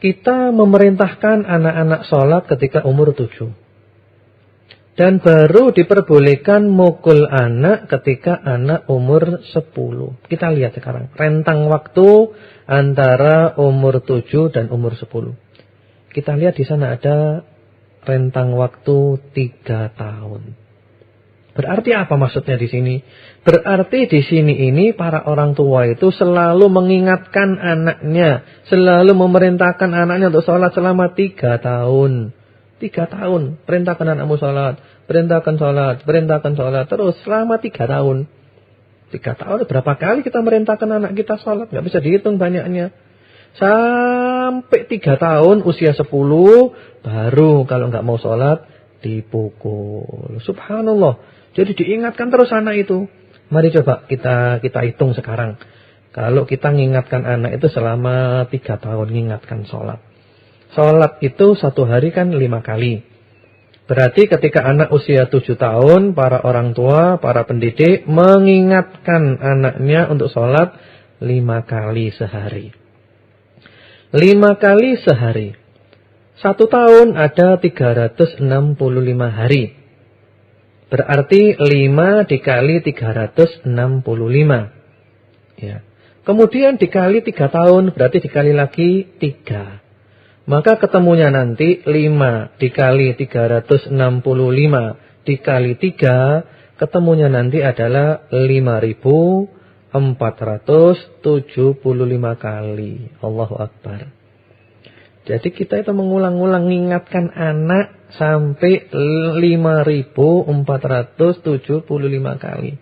Kita memerintahkan anak-anak sholat ketika umur 7. Dan baru diperbolehkan mukul anak ketika anak umur 10. Kita lihat sekarang. Rentang waktu antara umur 7 dan umur 10. Kita lihat di sana ada rentang waktu 3 tahun. Berarti apa maksudnya di sini? Berarti di sini ini para orang tua itu selalu mengingatkan anaknya. Selalu memerintahkan anaknya untuk sholat selama 3 tahun. 3 tahun, perintahkan anakmu sholat, perintahkan sholat, perintahkan sholat, terus selama 3 tahun. 3 tahun, berapa kali kita merintahkan anak kita sholat? Nggak bisa dihitung banyaknya. Sampai 3 tahun, usia 10, baru kalau nggak mau sholat, dipukul. Subhanallah. Jadi diingatkan terus anak itu. Mari coba kita hitung sekarang. Kalau kita mengingatkan anak itu selama 3 tahun, mengingatkan sholat. Sholat itu 1 hari kan 5 kali. Berarti ketika anak usia 7 tahun, para orang tua, para pendidik mengingatkan anaknya untuk sholat 5 kali sehari. 5 kali sehari. 1 tahun ada 365 hari. Berarti 5 dikali 365. Ya. Kemudian dikali 3 tahun, berarti dikali lagi 3. Maka ketemunya nanti 5 dikali 365 dikali 3, ketemunya nanti adalah 5.475 kali. Allahu Akbar. Jadi kita itu mengulang-ulang mengingatkan anak sampai 5.475 kali.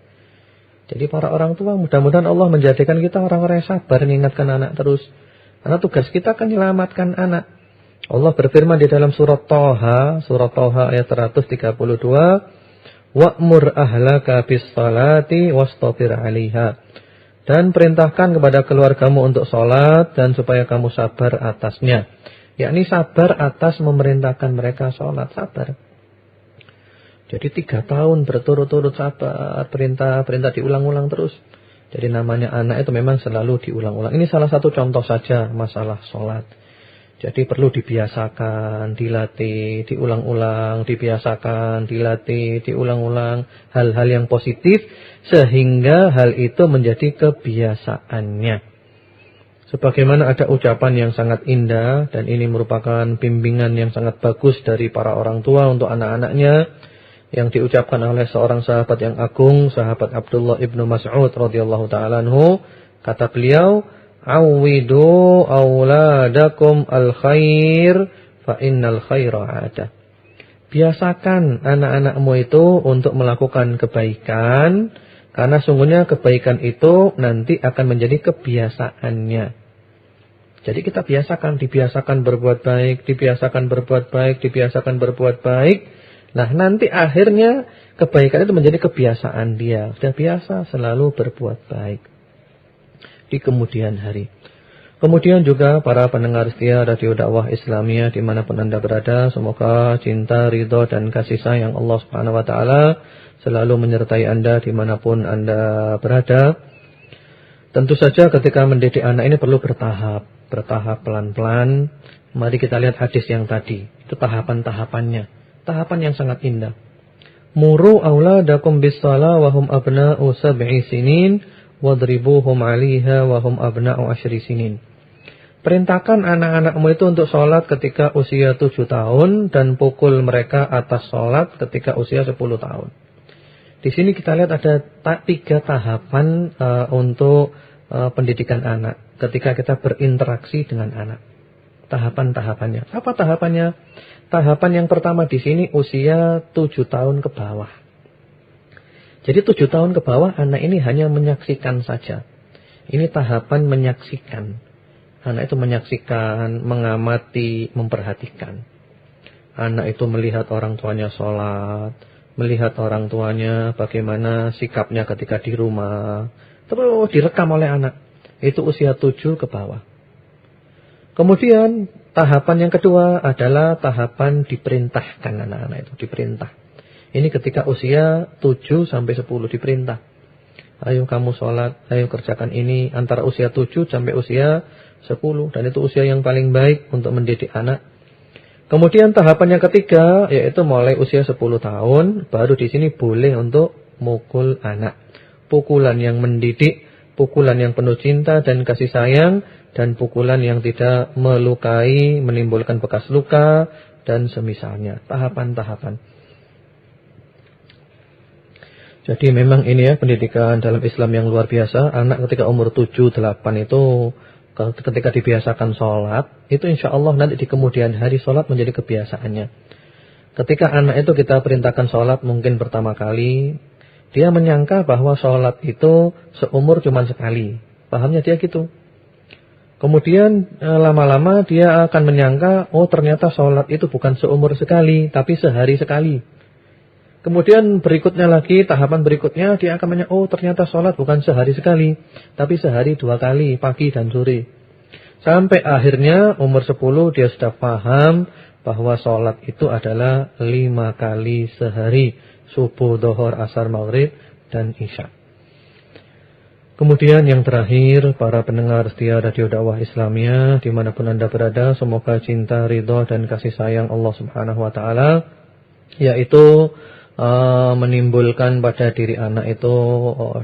Jadi para orang tua mudah-mudahan Allah menjadikan kita orang-orang yang sabar mengingatkan anak terus. Karena tugas kita kan menyelamatkan anak. Allah berfirman di dalam surat Thaha ayat 132, "Wa'mur ahlaka bis-shalati wastabir 'alaiha." Dan perintahkan kepada keluargamu untuk salat dan supaya kamu sabar atasnya. Yakni sabar atas memerintahkan mereka salat, sabar. Jadi 3 tahun berturut-turut sabar, perintah diulang-ulang terus. Jadi namanya anak itu memang selalu diulang-ulang. Ini salah satu contoh saja masalah sholat. Jadi perlu dibiasakan, dilatih, diulang-ulang, dibiasakan, dilatih, diulang-ulang. Hal-hal yang positif sehingga hal itu menjadi kebiasaannya. Sebagaimana ada ucapan yang sangat indah dan ini merupakan bimbingan yang sangat bagus dari para orang tua untuk anak-anaknya. Yang diucapkan oleh seorang sahabat yang agung, sahabat Abdullah ibnu Mas'ud radhiyallahu ta'ala anhu. Kata beliau, "Awwidu auladakum al-khair, fa innal khaira ada." Biasakan anak-anakmu itu untuk melakukan kebaikan, karena sungguhnya kebaikan itu nanti akan menjadi kebiasaannya. Jadi kita dibiasakan berbuat baik, dibiasakan berbuat baik, dibiasakan berbuat baik. Nah nanti akhirnya kebaikan itu menjadi kebiasaan dia. Sudah biasa selalu berbuat baik di kemudian hari. Kemudian juga para pendengar setia Radio Dakwah Islamiyah dimanapun Anda berada. Semoga cinta, ridho dan kasih sayang Allah Subhanahu Wa Taala selalu menyertai Anda dimanapun Anda berada. Tentu saja ketika mendidik anak ini perlu bertahap pelan-pelan. Mari kita lihat hadis yang tadi. Itu tahapan-tahapannya. Tahapan yang sangat indah. Muru auladakum bis-shalah wa hum abna'u 7 sinin wadribuhum 'alaiha wa hum abna'u 10 sinin. Perintahkan anak-anakmu itu untuk sholat ketika usia 7 tahun dan pukul mereka atas sholat ketika usia 10 tahun. Di sini kita lihat ada 3 tahapan untuk pendidikan anak ketika kita berinteraksi dengan anak. Tahapan-tahapannya. Apa tahapannya? Tahapan yang pertama di sini usia 7 tahun ke bawah. Jadi 7 tahun ke bawah anak ini hanya menyaksikan saja. Ini tahapan menyaksikan. Anak itu menyaksikan, mengamati, memperhatikan. Anak itu melihat orang tuanya sholat, melihat orang tuanya bagaimana sikapnya ketika di rumah. Terus direkam oleh anak. Itu usia 7 ke bawah. Kemudian tahapan yang kedua adalah tahapan diperintahkan anak-anak itu, diperintah. Ini ketika usia 7 sampai 10 diperintah. Ayo kamu sholat, ayo kerjakan ini antara usia 7 sampai usia 10. Dan itu usia yang paling baik untuk mendidik anak. Kemudian tahapan yang ketiga yaitu mulai usia 10 tahun baru di sini boleh untuk mukul anak. Pukulan yang mendidik, pukulan yang penuh cinta dan kasih sayang, dan pukulan yang tidak melukai, menimbulkan bekas luka dan semisalnya. Tahapan-tahapan. Jadi memang ini ya pendidikan dalam Islam yang luar biasa. Anak ketika umur 7, 8 itu ketika dibiasakan sholat, itu insya Allah nanti di kemudian hari sholat menjadi kebiasaannya. Ketika anak itu kita perintahkan sholat mungkin pertama kali, dia menyangka bahwa sholat itu seumur cuma sekali. Pahamnya dia gitu. Kemudian lama-lama dia akan menyangka, oh ternyata sholat itu bukan seumur sekali, tapi sehari sekali. Kemudian berikutnya lagi, tahapan berikutnya dia akan menyangka, oh ternyata sholat bukan sehari sekali, tapi sehari 2 kali, pagi dan sore. Sampai akhirnya umur 10 dia sudah paham bahwa sholat itu adalah 5 kali sehari. Subuh, dhuhur, asar, maghrib, dan isya. Kemudian yang terakhir, para pendengar setia Radio Dakwah Islamiyah, dimanapun Anda berada, semoga cinta, ridha, dan kasih sayang Allah Subhanahu Wa Taala, yaitu menimbulkan pada diri anak itu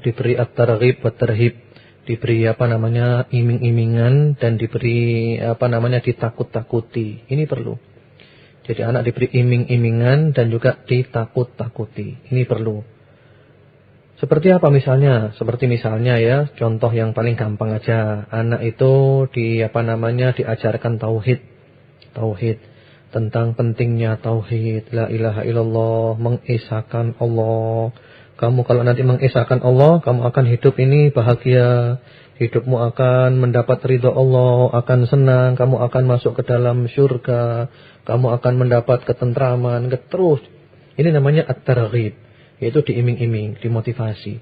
diberi at-targhib wa tarhib, diberi iming-imingan dan diberi ditakut-takuti. Ini perlu. Jadi anak diberi iming-imingan dan juga ditakut-takuti. Ini perlu. Seperti apa misalnya? Seperti misalnya ya, contoh yang paling gampang aja. Anak itu diajarkan tauhid. Tauhid. Tentang pentingnya tauhid, la ilaha illallah, mengesahkan Allah. Kamu kalau nanti mengesahkan Allah, kamu akan hidup ini bahagia. Hidupmu akan mendapat ridha Allah, akan senang, kamu akan masuk ke dalam syurga, kamu akan mendapat ketentraman, terus. Ini namanya at-targhib, yaitu diiming-iming, dimotivasi.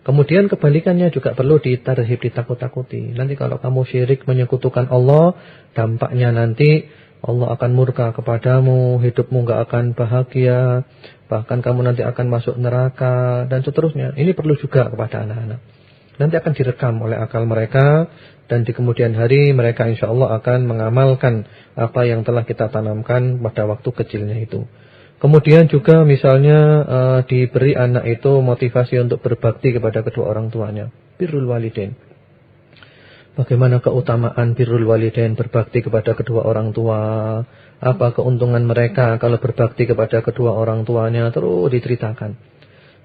Kemudian kebalikannya juga perlu ditarhib, ditakut-takuti. Nanti kalau kamu syirik menyekutukan Allah, dampaknya nanti Allah akan murka kepadamu, hidupmu gak akan bahagia, bahkan kamu nanti akan masuk neraka, dan seterusnya. Ini perlu juga kepada anak-anak. Nanti akan direkam oleh akal mereka, dan di kemudian hari mereka insya Allah akan mengamalkan apa yang telah kita tanamkan pada waktu kecilnya itu. Kemudian juga misalnya diberi anak itu motivasi untuk berbakti kepada kedua orang tuanya. Birrul walidain. Bagaimana keutamaan birrul walidain, berbakti kepada kedua orang tua. Apa keuntungan mereka kalau berbakti kepada kedua orang tuanya, terus diceritakan.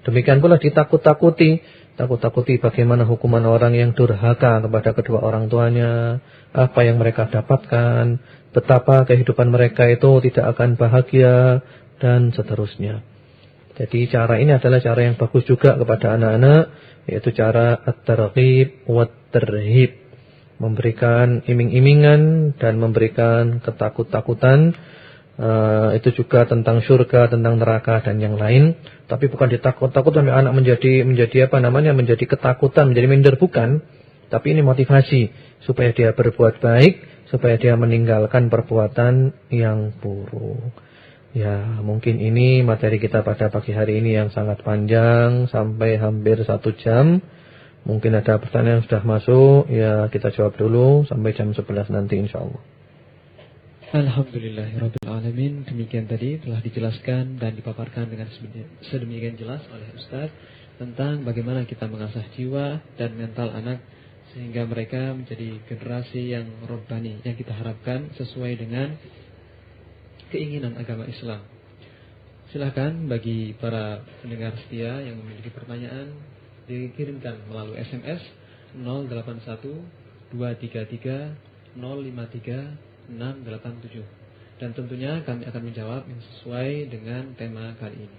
Demikian pula ditakut-takuti. Takut-takuti bagaimana hukuman orang yang durhaka kepada kedua orang tuanya. Apa yang mereka dapatkan. Betapa kehidupan mereka itu tidak akan bahagia. Dan seterusnya. Jadi cara ini adalah cara yang bagus juga kepada anak-anak. Yaitu cara at-targhib wa tarhib. Memberikan iming-imingan dan memberikan ketakut-takutan. Itu juga tentang surga, tentang neraka dan yang lain. Tapi bukan ditakut-takut sampai anak menjadi ketakutan, menjadi minder, bukan. Tapi ini motivasi supaya dia berbuat baik, supaya dia meninggalkan perbuatan yang buruk. Ya, mungkin ini materi kita pada pagi hari ini yang sangat panjang sampai hampir 1 jam. Mungkin ada pertanyaan yang sudah masuk, ya kita jawab dulu sampai jam 11 nanti insyaallah. Alhamdulillahirabbil alamin. Demikian tadi telah dijelaskan dan dipaparkan dengan sedemikian jelas oleh Ustaz tentang bagaimana kita mengasah jiwa dan mental anak sehingga mereka menjadi generasi yang robbani yang kita harapkan sesuai dengan keinginan agama Islam. Silakan bagi para pendengar setia yang memiliki pertanyaan dikirimkan melalui SMS 081 233 053 687. Dan tentunya kami akan menjawab yang sesuai dengan tema kali ini.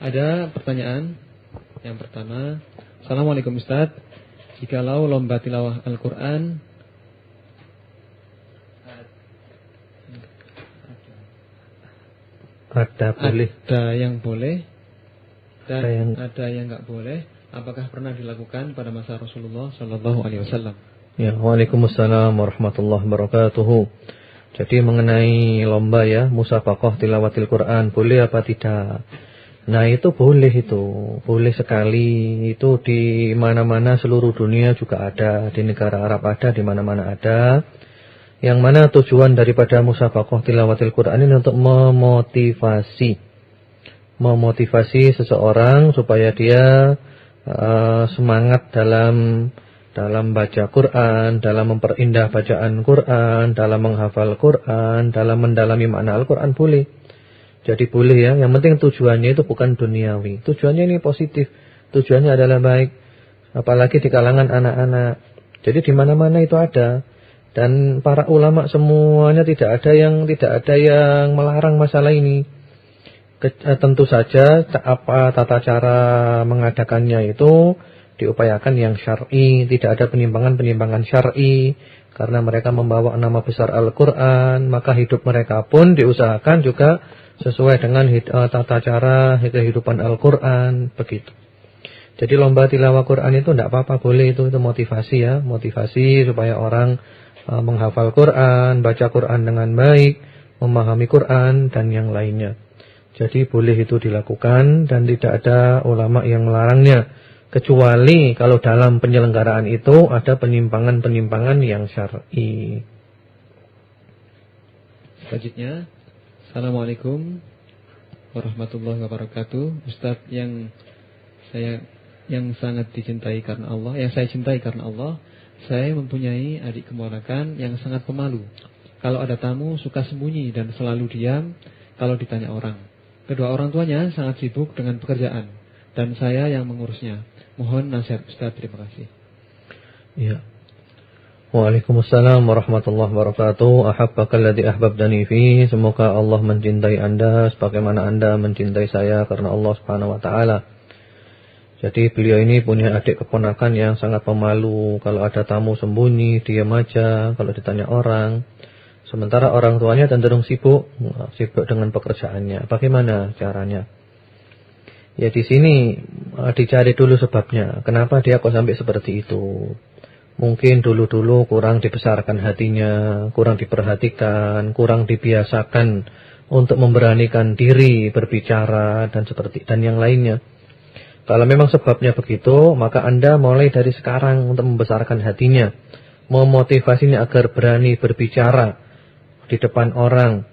Ada pertanyaan yang pertama. Assalamualaikum Ustaz. Jikalau lomba tilawah Al-Quran ada yang boleh dan ada yang enggak boleh, apakah pernah dilakukan pada masa Rasulullah sallallahu alaihi wasallam? Ya, waalaikumsalam warahmatullahi wabarakatuh. Jadi mengenai lomba ya, musabaqah tilawatil Quran, boleh apa tidak? Nah itu boleh sekali. Itu di mana-mana seluruh dunia juga ada, di negara Arab ada, di mana-mana ada. Yang mana tujuan daripada musabaqah tilawatil Quran ini untuk memotivasi seseorang supaya dia semangat dalam baca Quran, dalam memperindah bacaan Quran, dalam menghafal Quran, dalam mendalami makna Al-Quran boleh. Jadi boleh ya, yang penting tujuannya itu bukan duniawi. Tujuannya ini positif, tujuannya adalah baik. Apalagi di kalangan anak-anak. Jadi di mana-mana itu ada. Dan para ulama semuanya tidak ada yang melarang masalah ini. Tentu saja tata cara mengadakannya itu diupayakan yang syar'i, tidak ada penimbangan-penimbangan syar'i. Karena mereka membawa nama besar Al-Quran, maka hidup mereka pun diusahakan juga sesuai dengan tata cara kehidupan Al-Quran, begitu. Jadi lomba tilawah Quran itu tidak apa-apa, boleh itu motivasi ya, motivasi supaya orang menghafal Quran, baca Quran dengan baik, memahami Quran dan yang lainnya. Jadi boleh itu dilakukan dan tidak ada ulama yang melarangnya, kecuali kalau dalam penyelenggaraan itu ada penimbangan-penimbangan yang syar'i. Selanjutnya, Assalamualaikum warahmatullahi wabarakatuh. Ustaz yang sangat dicintai karena Allah, yang saya cintai karena Allah, saya mempunyai adik keponakan yang sangat pemalu. Kalau ada tamu suka sembunyi dan selalu diam kalau ditanya orang. Kedua orang tuanya sangat sibuk dengan pekerjaan dan saya yang mengurusnya. Mohon nasihat Ustaz, terima kasih. Ya. Waalaikumsalam warahmatullahi wabarakatuh. Ahabbakalladzi ahbabtani fi. Semoga Allah mencintai Anda sebagaimana Anda mencintai saya karena Allah Subhanahu wa taala. Jadi beliau ini punya adik keponakan yang sangat pemalu. Kalau ada tamu sembunyi, diam aja kalau ditanya orang. Sementara orang tuanya cenderung sibuk dengan pekerjaannya. Bagaimana caranya? Ya di sini dicari dulu sebabnya. Kenapa dia kok sampai seperti itu? Mungkin dulu-dulu kurang dibesarkan hatinya, kurang diperhatikan, kurang dibiasakan untuk memberanikan diri berbicara dan yang lainnya. Kalau memang sebabnya begitu, maka Anda mulai dari sekarang untuk membesarkan hatinya, memotivasinya agar berani berbicara di depan orang.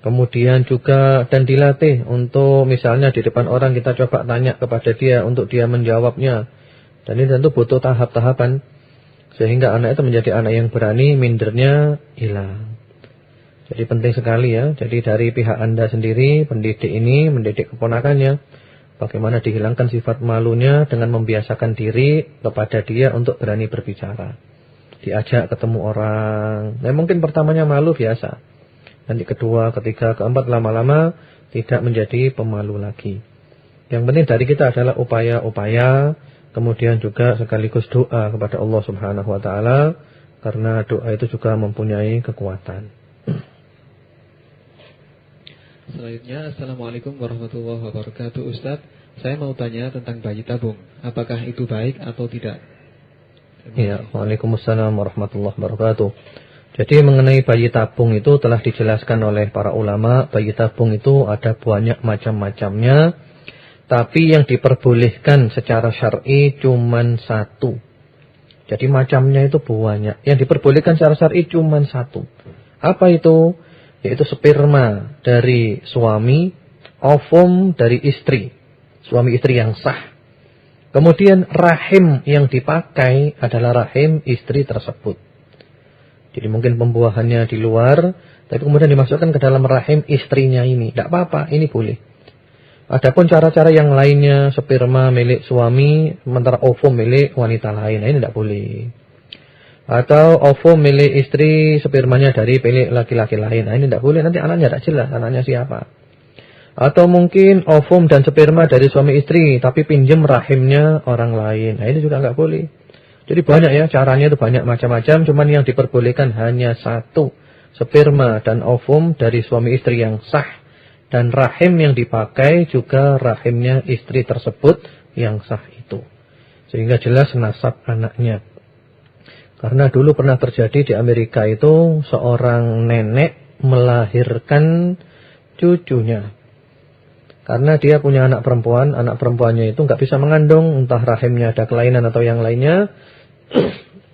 Kemudian juga dan dilatih untuk misalnya di depan orang kita coba tanya kepada dia untuk dia menjawabnya. Dan ini tentu butuh tahap-tahapan. Sehingga anak itu menjadi anak yang berani, mindernya hilang. Jadi penting sekali ya. Jadi dari pihak Anda sendiri, pendidik ini, mendidik keponakannya. Bagaimana dihilangkan sifat malunya dengan membiasakan diri kepada dia untuk berani berbicara. Diajak ketemu orang. Nah, mungkin pertamanya malu biasa. Nanti kedua, ketiga, keempat, lama-lama tidak menjadi pemalu lagi. Yang penting dari kita adalah upaya-upaya. Kemudian juga sekaligus doa kepada Allah Subhanahu wa taala karena doa itu juga mempunyai kekuatan. Selanjutnya, Assalamualaikum warahmatullahi wabarakatuh. Ustaz, saya mau tanya tentang bayi tabung. Apakah itu baik atau tidak? Ya, Waalaikumsalam warahmatullahi wabarakatuh. Jadi mengenai bayi tabung itu telah dijelaskan oleh para ulama. Bayi tabung itu ada banyak macam-macamnya. Tapi yang diperbolehkan secara syar'i cuman satu. Jadi macamnya itu banyak. Yang diperbolehkan secara syar'i cuman satu. Apa itu? Yaitu sperma dari suami, ovum dari istri. Suami istri yang sah. Kemudian rahim yang dipakai adalah rahim istri tersebut. Jadi mungkin pembuahannya di luar, tapi kemudian dimasukkan ke dalam rahim istrinya ini. Tidak apa-apa, ini boleh. Adapun cara-cara yang lainnya, sperma milik suami, sementara ovum milik wanita lain, ini tidak boleh. Atau ovum milik istri, spermanya dari milik laki-laki lain, ini tidak boleh. Nanti anaknya tidak jelas, anaknya siapa. Atau mungkin ovum dan sperma dari suami istri, tapi pinjam rahimnya orang lain, ini juga nggak boleh. Jadi banyak ya, caranya itu banyak macam-macam, cuman yang diperbolehkan hanya satu, sperma dan ovum dari suami istri yang sah. Dan rahim yang dipakai juga rahimnya istri tersebut yang sah itu. Sehingga jelas nasab anaknya. Karena dulu pernah terjadi di Amerika itu seorang nenek melahirkan cucunya. Karena dia punya anak perempuannya itu nggak bisa mengandung, entah rahimnya ada kelainan atau yang lainnya.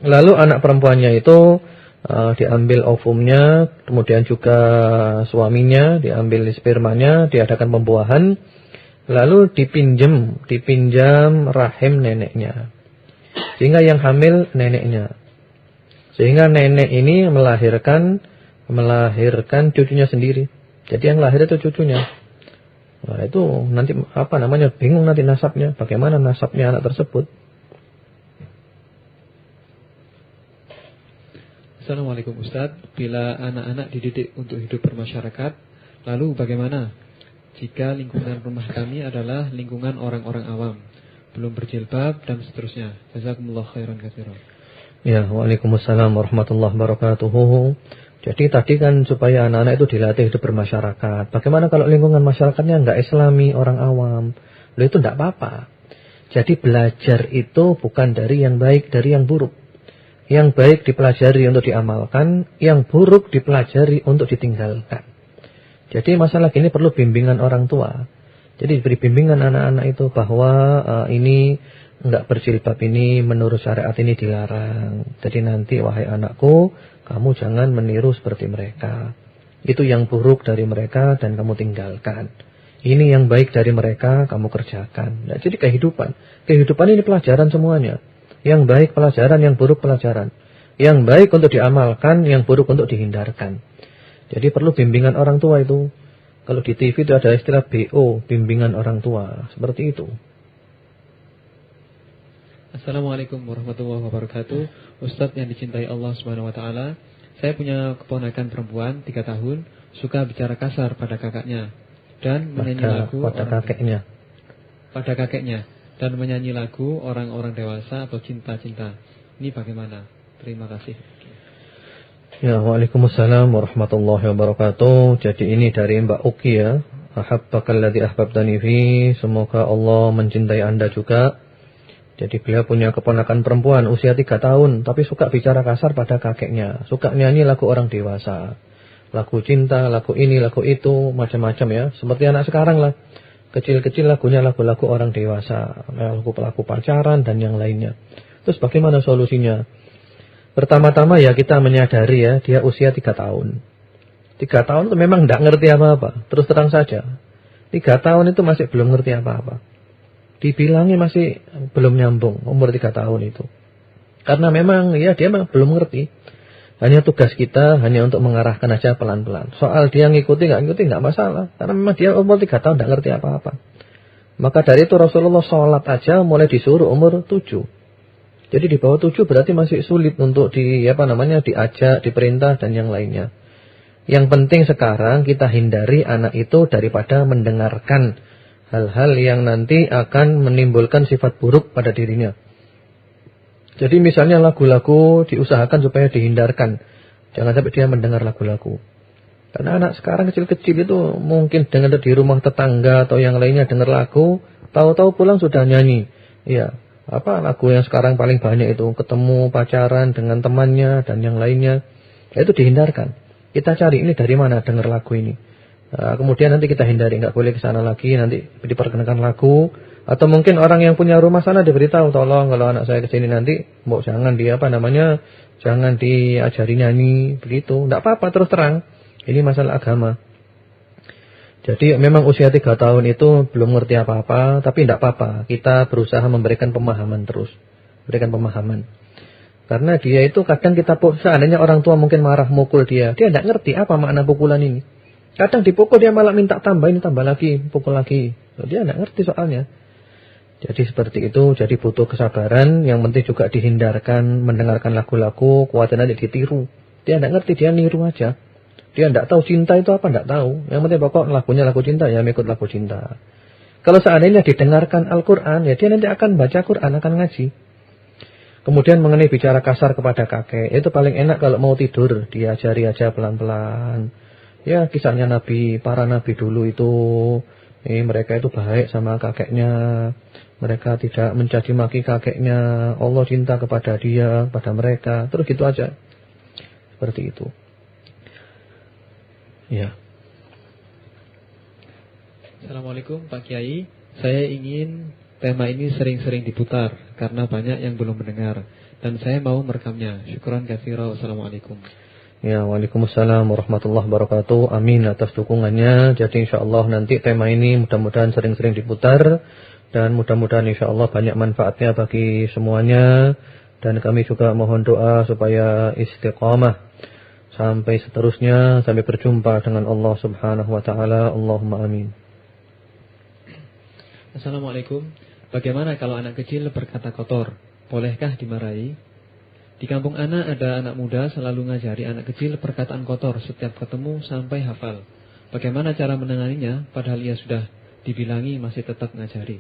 Lalu anak perempuannya itu diambil ovumnya, kemudian juga suaminya, diambil spermanya, diadakan pembuahan, lalu dipinjam rahim neneknya. Sehingga yang hamil neneknya. Sehingga nenek ini melahirkan cucunya sendiri. Jadi yang lahir itu cucunya. Nah, itu nanti bingung nanti nasabnya. Bagaimana nasabnya anak tersebut? Assalamualaikum Ustaz. Bila anak-anak dididik untuk hidup bermasyarakat, lalu bagaimana jika lingkungan rumah kami adalah lingkungan orang-orang awam, belum berjilbab dan seterusnya? Jazakumullah khairan katsiran. Ya, waalaikumsalam warahmatullahi wabarakatuh. Jadi tadi kan supaya anak-anak itu dilatih hidup bermasyarakat. Bagaimana kalau lingkungan masyarakatnya enggak islami, orang awam? Loh, itu enggak apa-apa. Jadi belajar itu bukan dari yang baik, dari yang buruk. Yang baik dipelajari untuk diamalkan, yang buruk dipelajari untuk ditinggalkan. Jadi masalah ini perlu bimbingan orang tua. Jadi diberi bimbingan anak-anak itu bahwa ini enggak berjilbab ini menurut syariat ini dilarang. Jadi nanti wahai anakku, kamu jangan meniru seperti mereka. Itu yang buruk dari mereka dan kamu tinggalkan. Ini yang baik dari mereka kamu kerjakan. Nah, jadi kehidupan ini pelajaran semuanya. Yang baik pelajaran, yang buruk pelajaran. Yang baik untuk diamalkan, yang buruk untuk dihindarkan. Jadi perlu bimbingan orang tua itu. Kalau di TV itu ada istilah BO, bimbingan orang tua. Seperti itu. Assalamualaikum warahmatullahi wabarakatuh. Ustadz yang dicintai Allah Subhanahu wa taala, saya punya keponakan perempuan 3 tahun, suka bicara kasar pada kakaknya dan menyanyi lagu pada kakeknya dan menyanyi lagu orang-orang dewasa atau cinta-cinta. Ini bagaimana? Terima kasih. Ya, waalaikumsalam warahmatullahi wabarakatuh. Jadi ini dari Mbak Uki ya. Ahabbakalladzi ahbabtani fi. Semoga Allah mencintai Anda juga. Jadi beliau punya keponakan perempuan usia 3 tahun, tapi suka bicara kasar pada kakeknya. Suka nyanyi lagu orang dewasa. Lagu cinta, lagu ini, lagu itu, macam-macam ya. Seperti anak sekarang lah. Kecil-kecil lagunya lagu-lagu orang dewasa. Lagu-lagu pacaran dan yang lainnya. Terus bagaimana solusinya? Pertama-tama ya kita menyadari ya, dia usia 3 tahun. 3 tahun itu memang tidak ngerti apa-apa. Terus terang saja. 3 tahun itu masih belum ngerti apa-apa. Dibilangnya masih belum nyambung umur 3 tahun itu. Karena memang ya dia memang belum ngerti. Hanya tugas kita hanya untuk mengarahkan aja pelan-pelan. Soal dia ngikuti nggak masalah. Karena memang dia umur 3 tahun nggak ngerti apa-apa. Maka dari itu Rasulullah sholat aja mulai disuruh umur 7. Jadi di bawah 7 berarti masih sulit untuk diajak, diperintah dan yang lainnya. Yang penting sekarang kita hindari anak itu daripada mendengarkan hal-hal yang nanti akan menimbulkan sifat buruk pada dirinya. Jadi misalnya lagu-lagu diusahakan supaya dihindarkan. Jangan sampai dia mendengar lagu-lagu. Karena anak sekarang kecil-kecil itu mungkin dengar di rumah tetangga atau yang lainnya dengar lagu, tahu-tahu pulang sudah nyanyi. Iya, lagu yang sekarang paling banyak itu ketemu pacaran dengan temannya dan yang lainnya. Itu dihindarkan. Kita cari ini dari mana dengar lagu ini. Kemudian nanti kita hindari, nggak boleh ke sana lagi, nanti diperkenalkan lagu. Atau mungkin orang yang punya rumah sana diberitahu, tolong kalau anak saya ke sini nanti, jangan jangan diajari nyanyi, begitu. Nggak apa-apa, terus terang. Ini masalah agama. Jadi memang usia 3 tahun itu belum ngerti apa-apa, tapi nggak apa-apa. Kita berusaha memberikan pemahaman terus, berikan pemahaman. Karena dia itu kadang seandainya orang tua mungkin marah mukul dia nggak ngerti apa makna pukulan ini. Kadang dipukul dia malah minta tambah lagi, pukul lagi. Dia nggak ngerti soalnya. Jadi seperti itu, jadi butuh kesabaran. Yang penting juga dihindarkan, mendengarkan lagu-lagu, khawatir nanti ditiru. Dia nggak ngerti, dia niru aja. Dia nggak tahu cinta itu apa, nggak tahu. Yang penting pokok lagunya lagu cinta, ya mengikut lagu cinta. Kalau seandainya didengarkan Al-Quran, ya dia nanti akan baca Quran, akan ngaji. Kemudian mengenai bicara kasar kepada kakek, itu paling enak kalau mau tidur, diajari aja pelan-pelan. Ya kisahnya para nabi dulu itu, mereka itu baik sama kakeknya. Mereka tidak mencaci maki kakeknya. Allah cinta kepada dia, pada mereka. Terus gitu aja. Seperti itu. Ya. Assalamualaikum Pak Kiai. Saya ingin tema ini sering-sering diputar karena banyak yang belum mendengar dan saya mau merekamnya. Syukran katsira. Wassalamualaikum. Ya, waalaikumsalam warahmatullahi wabarakatuh. Amin atas dukungannya. Jadi insyaallah nanti tema ini mudah-mudahan sering-sering diputar dan mudah-mudahan insyaallah banyak manfaatnya bagi semuanya. Dan kami juga mohon doa supaya istiqamah sampai seterusnya, sampai berjumpa dengan Allah Subhanahu wa taala. Allahumma amin. Assalamualaikum. Bagaimana kalau anak kecil berkata kotor? Bolehkah dimarahi? Di kampung anak ada anak muda selalu ngajari anak kecil perkataan kotor setiap ketemu sampai hafal. Bagaimana cara menanganinya padahal ia sudah dibilangi masih tetap ngajari?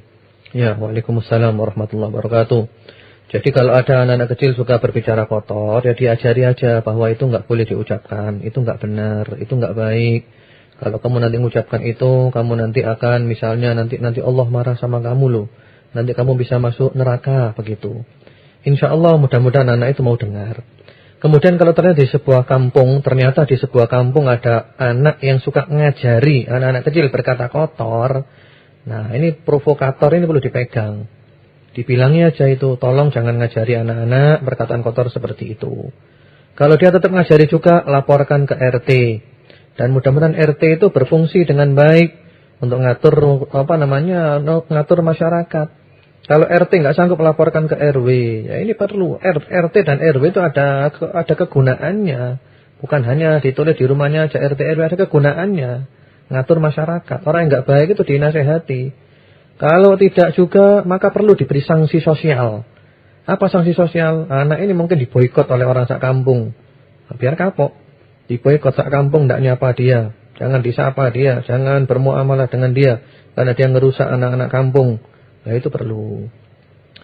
Ya, waalaikumsalam warahmatullahi wabarakatuh. Jadi kalau ada anak-anak kecil suka berbicara kotor, ya diajari aja bahwa itu nggak boleh diucapkan, itu nggak benar, itu nggak baik. Kalau kamu nanti mengucapkan itu, kamu nanti akan misalnya nanti Allah marah sama kamu loh. Nanti kamu bisa masuk neraka begitu. Insya Allah mudah-mudahan anak itu mau dengar. Kemudian kalau ternyata di sebuah kampung ada anak yang suka ngajari anak-anak kecil berkata kotor. Nah ini provokator ini perlu dipegang. Dibilangi aja itu, tolong jangan ngajari anak-anak perkataan kotor seperti itu. Kalau dia tetap ngajari juga, laporkan ke RT. Dan mudah-mudahan RT itu berfungsi dengan baik untuk ngatur ngatur masyarakat. Kalau RT nggak sanggup melaporkan ke RW, ya ini perlu RT dan RW itu ada kegunaannya. Bukan hanya ditulis di rumahnya aja RT RW, ada kegunaannya. Ngatur masyarakat. Orang yang nggak baik itu dinasehati. Kalau tidak juga maka perlu diberi sanksi sosial. Apa sanksi sosial? Anak ini mungkin diboikot oleh orang sak kampung. Biar kapok. Diboikot sak kampung, tidak nyapa dia. Jangan disapa dia, jangan bermuamalah dengan dia karena dia ngerusak anak-anak kampung. Nah itu perlu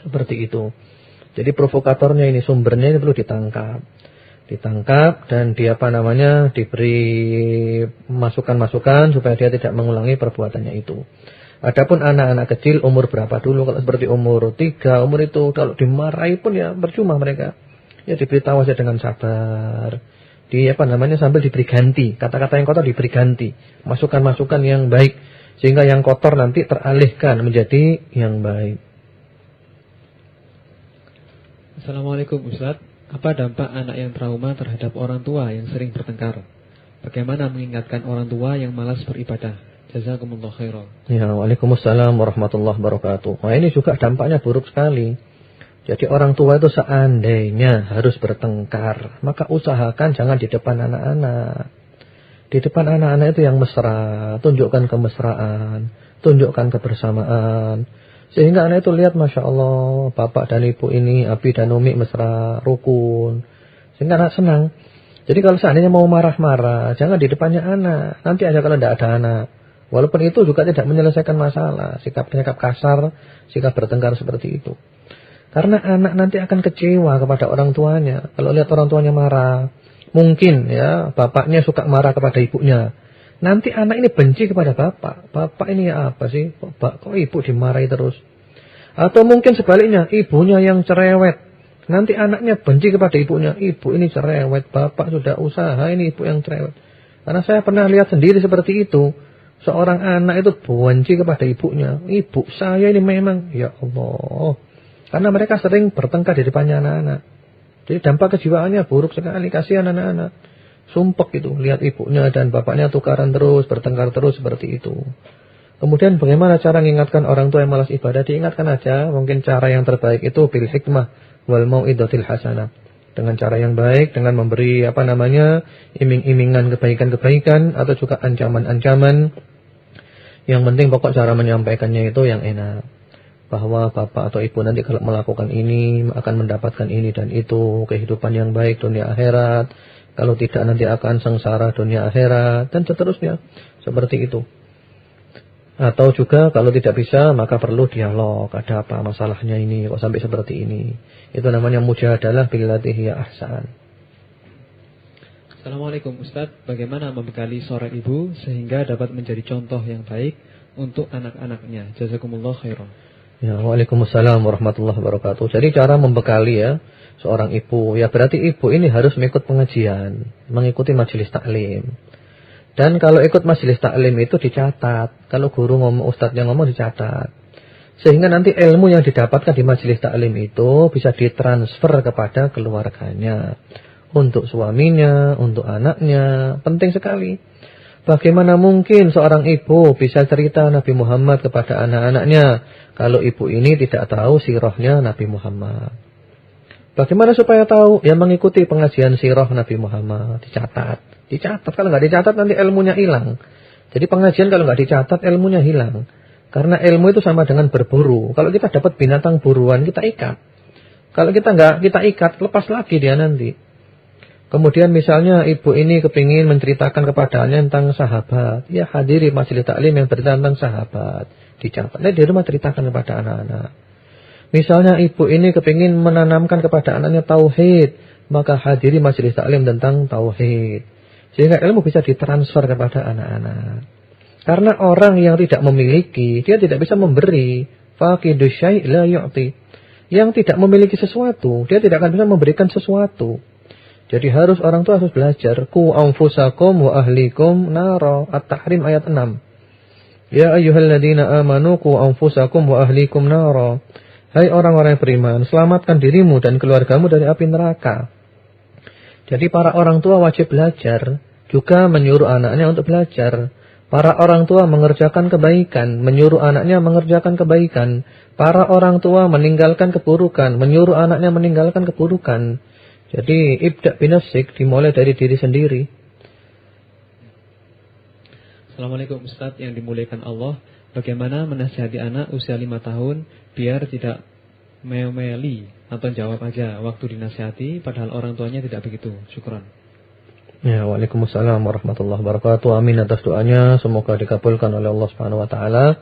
seperti itu. Jadi provokatornya ini, sumbernya ini perlu ditangkap dan diberi masukan-masukan supaya dia tidak mengulangi perbuatannya itu. Adapun anak-anak kecil umur berapa dulu, kalau seperti umur 3, umur itu kalau dimarahi pun ya percuma mereka. Ya diberitahu saja dengan sabar. Sambil diberi ganti, kata-kata yang kotor diberi ganti, masukan-masukan yang baik. Sehingga yang kotor nanti teralihkan menjadi yang baik. Assalamualaikum Ustaz. Apa dampak anak yang trauma terhadap orang tua yang sering bertengkar? Bagaimana mengingatkan orang tua yang malas beribadah? Jazakumullah khairan. Ya, waalaikumsalam warahmatullahi wabarakatuh. Nah ini juga dampaknya buruk sekali. Jadi orang tua itu seandainya harus bertengkar, maka usahakan jangan di depan anak-anak. Di depan anak-anak itu yang mesra, tunjukkan kemesraan, tunjukkan kebersamaan. Sehingga anak itu lihat, Masya Allah, bapak dan ibu ini, abi dan umi mesra, rukun. Sehingga anak senang. Jadi kalau seandainya mau marah-marah, jangan di depannya anak. Nanti aja kalau tidak ada anak. Walaupun itu juga tidak menyelesaikan masalah. Sikap-sikap kasar, sikap bertengkar seperti itu. Karena anak nanti akan kecewa kepada orang tuanya. Kalau lihat orang tuanya marah. Mungkin ya bapaknya suka marah kepada ibunya. Nanti anak ini benci kepada bapak. Bapak ini apa sih? Kok ibu dimarahi terus? Atau mungkin sebaliknya, ibunya yang cerewet. Nanti anaknya benci kepada ibunya. Ibu ini cerewet, bapak sudah usaha, ini ibu yang cerewet. Karena saya pernah lihat sendiri seperti itu. Seorang anak itu benci kepada ibunya. Ibu saya ini memang, ya Allah. Karena mereka sering bertengkar di depannya anak-anak. Jadi dampak kejiwaannya buruk sekali, kasihan anak-anak. Sumpek itu, lihat ibunya dan bapaknya tukaran terus, bertengkar terus seperti itu. Kemudian bagaimana cara mengingatkan orang tua yang malas ibadah? Diingatkan aja, mungkin cara yang terbaik itu bil hikmah wal mau'izatil hasanah. Dengan cara yang baik, dengan memberi iming-imingan kebaikan-kebaikan atau juga ancaman-ancaman. Yang penting pokok cara menyampaikannya itu yang enak. Bahwa bapak atau ibu nanti kalau melakukan ini akan mendapatkan ini dan itu, kehidupan yang baik dunia akhirat. Kalau tidak nanti akan sengsara dunia akhirat dan seterusnya. Seperti itu. Atau juga kalau tidak bisa maka perlu dialog. Ada apa masalahnya ini kok sampai seperti ini? Itu namanya mujadalah billati hiya ahsan. Assalamualaikum Ustaz. Bagaimana membekali seorang ibu sehingga dapat menjadi contoh yang baik untuk anak-anaknya? Jazakumullah khairan. Ya, waalaikumsalam warahmatullahi wabarakatuh. Jadi cara membekali ya seorang ibu, ya berarti ibu ini harus mengikut pengajian, mengikuti majelis taklim. Dan kalau ikut majelis taklim itu dicatat. Kalau guru ngomong, ustadznya ngomong dicatat. Sehingga nanti ilmu yang didapatkan di majelis taklim itu bisa ditransfer kepada keluarganya. Untuk suaminya, untuk anaknya. Penting sekali. Bagaimana mungkin seorang ibu bisa cerita Nabi Muhammad kepada anak-anaknya kalau ibu ini tidak tahu sirahnya Nabi Muhammad? Bagaimana supaya tahu? Ya mengikuti pengajian sirah Nabi Muhammad. Dicatat. Dicatat, kalau nggak dicatat nanti ilmunya hilang. Jadi pengajian kalau nggak dicatat ilmunya hilang. Karena ilmu itu sama dengan berburu. Kalau kita dapat binatang buruan kita ikat. Kalau kita nggak kita ikat, lepas lagi dia nanti. Kemudian misalnya ibu ini kepingin menceritakan kepadanya tentang sahabat. Ya hadiri majelis taklim yang bercerita tentang sahabat. Dicatat. Nah, di rumah ceritakan kepada anak-anak. Misalnya ibu ini kepingin menanamkan kepada anaknya tauhid. Maka hadiri majelis taklim tentang tauhid. Sehingga ilmu bisa ditransfer kepada anak-anak. Karena orang yang tidak memiliki, dia tidak bisa memberi. Faqidu syai' la yu'ti. Yang tidak memiliki sesuatu, dia tidak akan bisa memberikan sesuatu. Jadi harus orang tua harus belajar. Ku anfusakum wa ahlikum nara. At-Tahrim ayat 6. Ya ayyuhalladzina amanu ku anfusakum wa ahlikum nara. Hai orang-orang yang beriman, selamatkan dirimu dan keluargamu dari api neraka. Jadi para orang tua wajib belajar, juga menyuruh anaknya untuk belajar. Para orang tua mengerjakan kebaikan, menyuruh anaknya mengerjakan kebaikan. Para orang tua meninggalkan keburukan, menyuruh anaknya meninggalkan keburukan. Jadi ibda' binafsik, dimulai dari diri sendiri. Assalamualaikum Ustaz yang dimuliakan Allah. Bagaimana menasihati anak usia 5 tahun biar tidak meli atau jawab aja waktu dinasihati padahal orang tuanya tidak begitu. Syukran. Ya, waalaikumsalam warahmatullahi wabarakatuh. Amin atas doanya, semoga dikabulkan oleh Allah Subhanahu wa taala.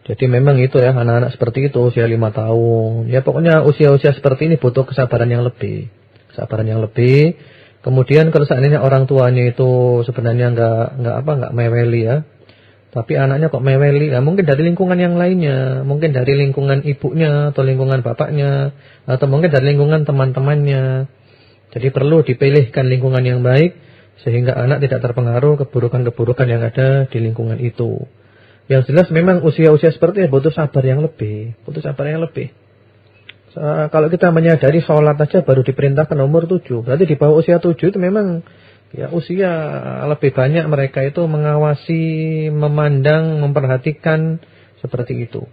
Jadi memang itu ya, anak-anak seperti itu usia 5 tahun. Ya pokoknya usia-usia seperti ini butuh kesabaran yang lebih. Kesabaran yang lebih. Kemudian kalau seandainya orang tuanya itu sebenarnya enggak meweli ya. Tapi anaknya kok meweli, ya mungkin dari lingkungan yang lainnya, mungkin dari lingkungan ibunya atau lingkungan bapaknya, atau mungkin dari lingkungan teman-temannya. Jadi perlu dipilihkan lingkungan yang baik, sehingga anak tidak terpengaruh keburukan-keburukan yang ada di lingkungan itu. Yang jelas memang usia-usia seperti ini butuh sabar yang lebih, Kalau kita menyadari sholat aja baru diperintahkan umur 7, berarti di bawah usia 7 itu memang ya usia lebih banyak mereka itu mengawasi, memandang, memperhatikan seperti itu.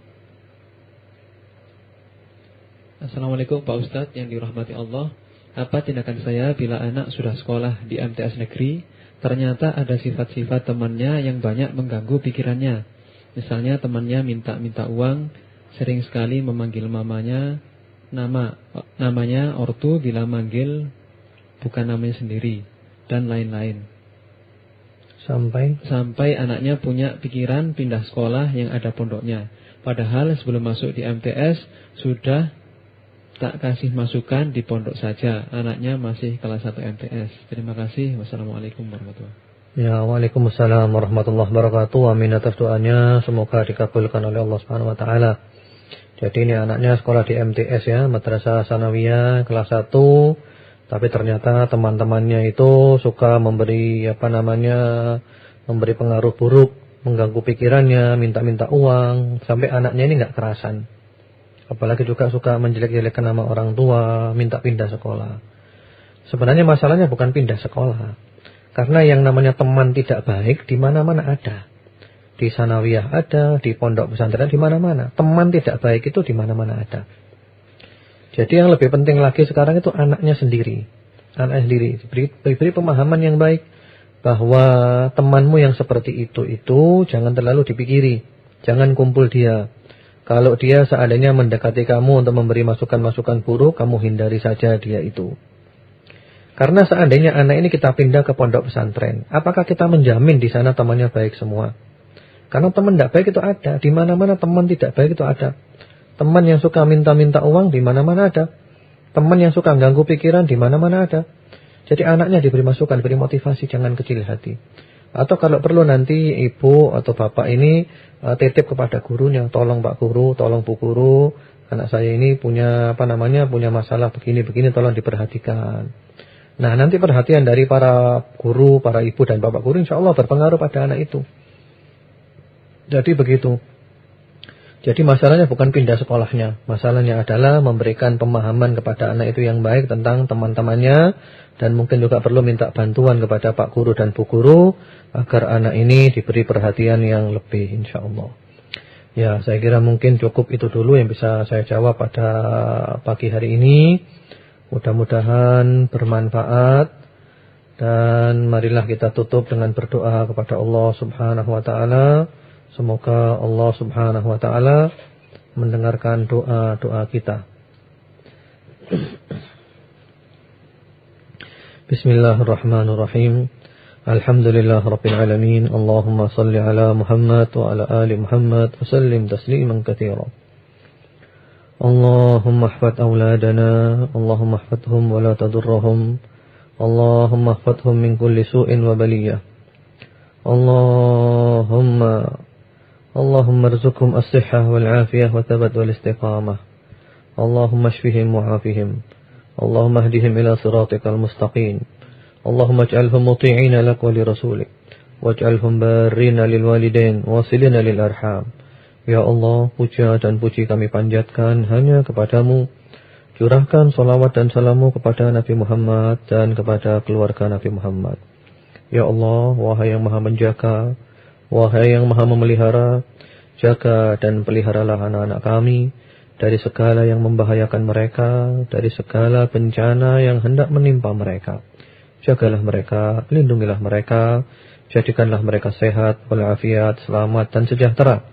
Assalamualaikum Pak Ustadz yang dirahmati Allah. Apa tindakan saya bila anak sudah sekolah di MTS negeri, ternyata ada sifat-sifat temannya yang banyak mengganggu pikirannya. Misalnya temannya minta uang, sering sekali memanggil namanya ortu bila manggil bukan namanya sendiri, dan lain-lain. Sampai anaknya punya pikiran pindah sekolah yang ada pondoknya. Padahal sebelum masuk di MTS sudah tak kasih masukan di pondok saja. Anaknya masih kelas 1 MTS. Terima kasih. Wassalamualaikum warahmatullahi wabarakatuh. Ya, waalaikumsalam warahmatullahi wabarakatuh. Amin atas doanya, semoga dikabulkan oleh Allah Subhanahu wa taala. Jadi ini anaknya sekolah di MTS ya, Madrasah Sanawiyah kelas 1. Tapi ternyata teman-temannya itu suka memberi memberi pengaruh buruk, mengganggu pikirannya, minta-minta uang, sampai anaknya ini enggak kerasan. Apalagi juga suka menjelek-jelekan nama orang tua, minta pindah sekolah. Sebenarnya masalahnya bukan pindah sekolah. Karena yang namanya teman tidak baik di mana-mana ada. Di sanawiyah ada, di pondok pesantren di mana-mana. Teman tidak baik itu di mana-mana ada. Jadi yang lebih penting lagi sekarang itu anaknya sendiri. Anaknya sendiri diberi pemahaman yang baik bahwa temanmu yang seperti itu jangan terlalu dipikiri. Jangan kumpul dia. Kalau dia seandainya mendekati kamu untuk memberi masukan-masukan buruk, kamu hindari saja dia itu. Karena seandainya anak ini kita pindah ke pondok pesantren, apakah kita menjamin di sana temannya baik semua? Karena teman tidak baik itu ada, di mana-mana teman tidak baik itu ada. Teman yang suka minta-minta uang di mana-mana ada. Teman yang suka ganggu pikiran di mana-mana ada. Jadi anaknya diberi masukan, diberi motivasi, jangan kecil hati. Atau kalau perlu nanti ibu atau bapak ini titip kepada gurunya, tolong Pak Guru, tolong Bu Guru, anak saya ini punya masalah begini-begini, tolong diperhatikan. Nah, nanti perhatian dari para guru, para ibu dan bapak guru insya Allah berpengaruh pada anak itu. Jadi begitu. Jadi masalahnya bukan pindah sekolahnya. Masalahnya adalah memberikan pemahaman kepada anak itu yang baik tentang teman-temannya. Dan mungkin juga perlu minta bantuan kepada pak guru dan bu guru agar anak ini diberi perhatian yang lebih insya Allah. Ya, saya kira mungkin cukup itu dulu yang bisa saya jawab pada pagi hari ini. Mudah-mudahan bermanfaat. Dan marilah kita tutup dengan berdoa kepada Allah Subhanahu wa ta'ala. Semoga Allah Subhanahu wa ta'ala mendengarkan doa-doa kita. Bismillahirrahmanirrahim. Alhamdulillah Rabbil Alamin. Allahumma salli ala Muhammad wa ala ali Muhammad wa sallim tasliman katsira. Allahumma ihfaz auladana, Allahumma ihfazhum wa la tadurrahum. Allahumma ihfazhum min kulli su'in wa baliyah. Allahumma arzuqhum as-sihhah wal 'afiyah wa thabat wal istiqamah. Allahumma shfihim wa 'afihim. Allahumma hdihim ila siratikal mustaqim. Allahumma ij'alhum muti'ina lak wa li rasulik waj'alhum barrina lil walidain wasilina lil arham. Ya Allah, puja dan puji kami panjatkan hanya kepadamu. Curahkan salawat dan salamu kepada Nabi Muhammad dan kepada keluarga Nabi Muhammad. Ya Allah, wahai yang maha menjaga, wahai yang maha memelihara, jaga dan peliharalah anak-anak kami dari segala yang membahayakan mereka, dari segala bencana yang hendak menimpa mereka. Jagalah mereka, lindungilah mereka, jadikanlah mereka sehat, walafiat, selamat dan sejahtera.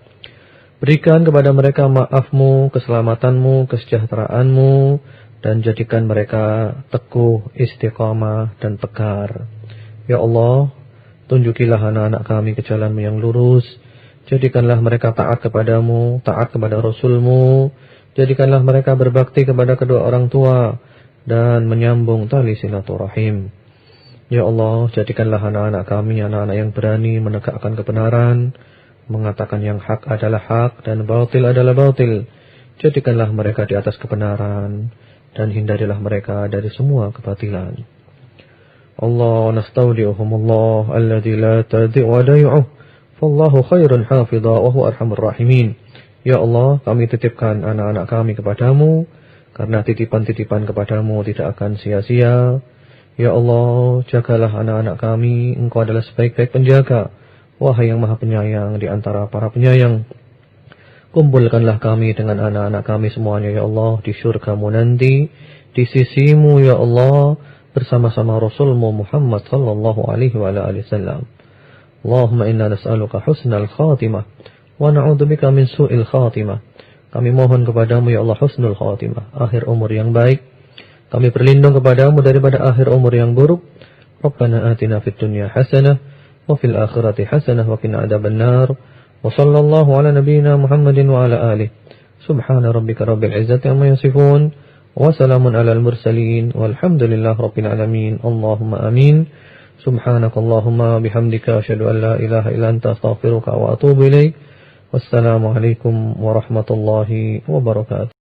Berikan kepada mereka maafmu, keselamatanmu, kesejahteraanmu, dan jadikan mereka teguh, istiqamah dan tegar. Ya Allah, tunjukilah anak-anak kami ke jalan yang lurus. Jadikanlah mereka taat kepadamu, taat kepada Rasulmu. Jadikanlah mereka berbakti kepada kedua orang tua dan menyambung tali silaturahim. Ya Allah, jadikanlah anak-anak kami anak-anak yang berani menegakkan kebenaran, mengatakan yang hak adalah hak dan batil adalah batil. Jadikanlah mereka di atas kebenaran dan hindarilah mereka dari semua kebatilan. Allah nastaudi'uhumullah alladzi la tadi'u wadai'uh fallahu khairun hafidha wa huwa arhamur rahimin. Ya Allah, kami titipkan anak-anak kami kepadamu karena titipan-titipan kepadamu tidak akan sia-sia. Ya Allah, jagalah anak-anak kami, Engkau adalah sebaik-baik penjaga. Wahai yang maha penyayang di antara para penyayang, kumpulkanlah kami dengan anak-anak kami semuanya ya Allah di syurgamu nanti, di sisimu ya Allah, bersama-sama Rasulmu Muhammad sallallahu alaihi wa alihi wasallam. Allahumma inna nas'aluka husnal khatimah wa na'udzubika min su'il khatimah. Kami mohon kepadamu ya Allah husnul khatimah, akhir umur yang baik. Kami berlindung kepadamu daripada akhir umur yang buruk. Rabbana atina fid dunya hasanah wa fil akhirati hasanah wa qina adzabannar. Wa sallallahu ala nabiyyina Muhammadin wa ala alihi. Subhana rabbika rabbil izzati amma yasifun. Wa salamun alal mursalin walhamdulillahi rabbil alamin. Allahumma amin. Subhanakallahumma bihamdika asyhadu an la ilaha illa anta astaghfiruka wa atubu ilaik. Wassalamu alaikum warahmatullahi wabarakatuh.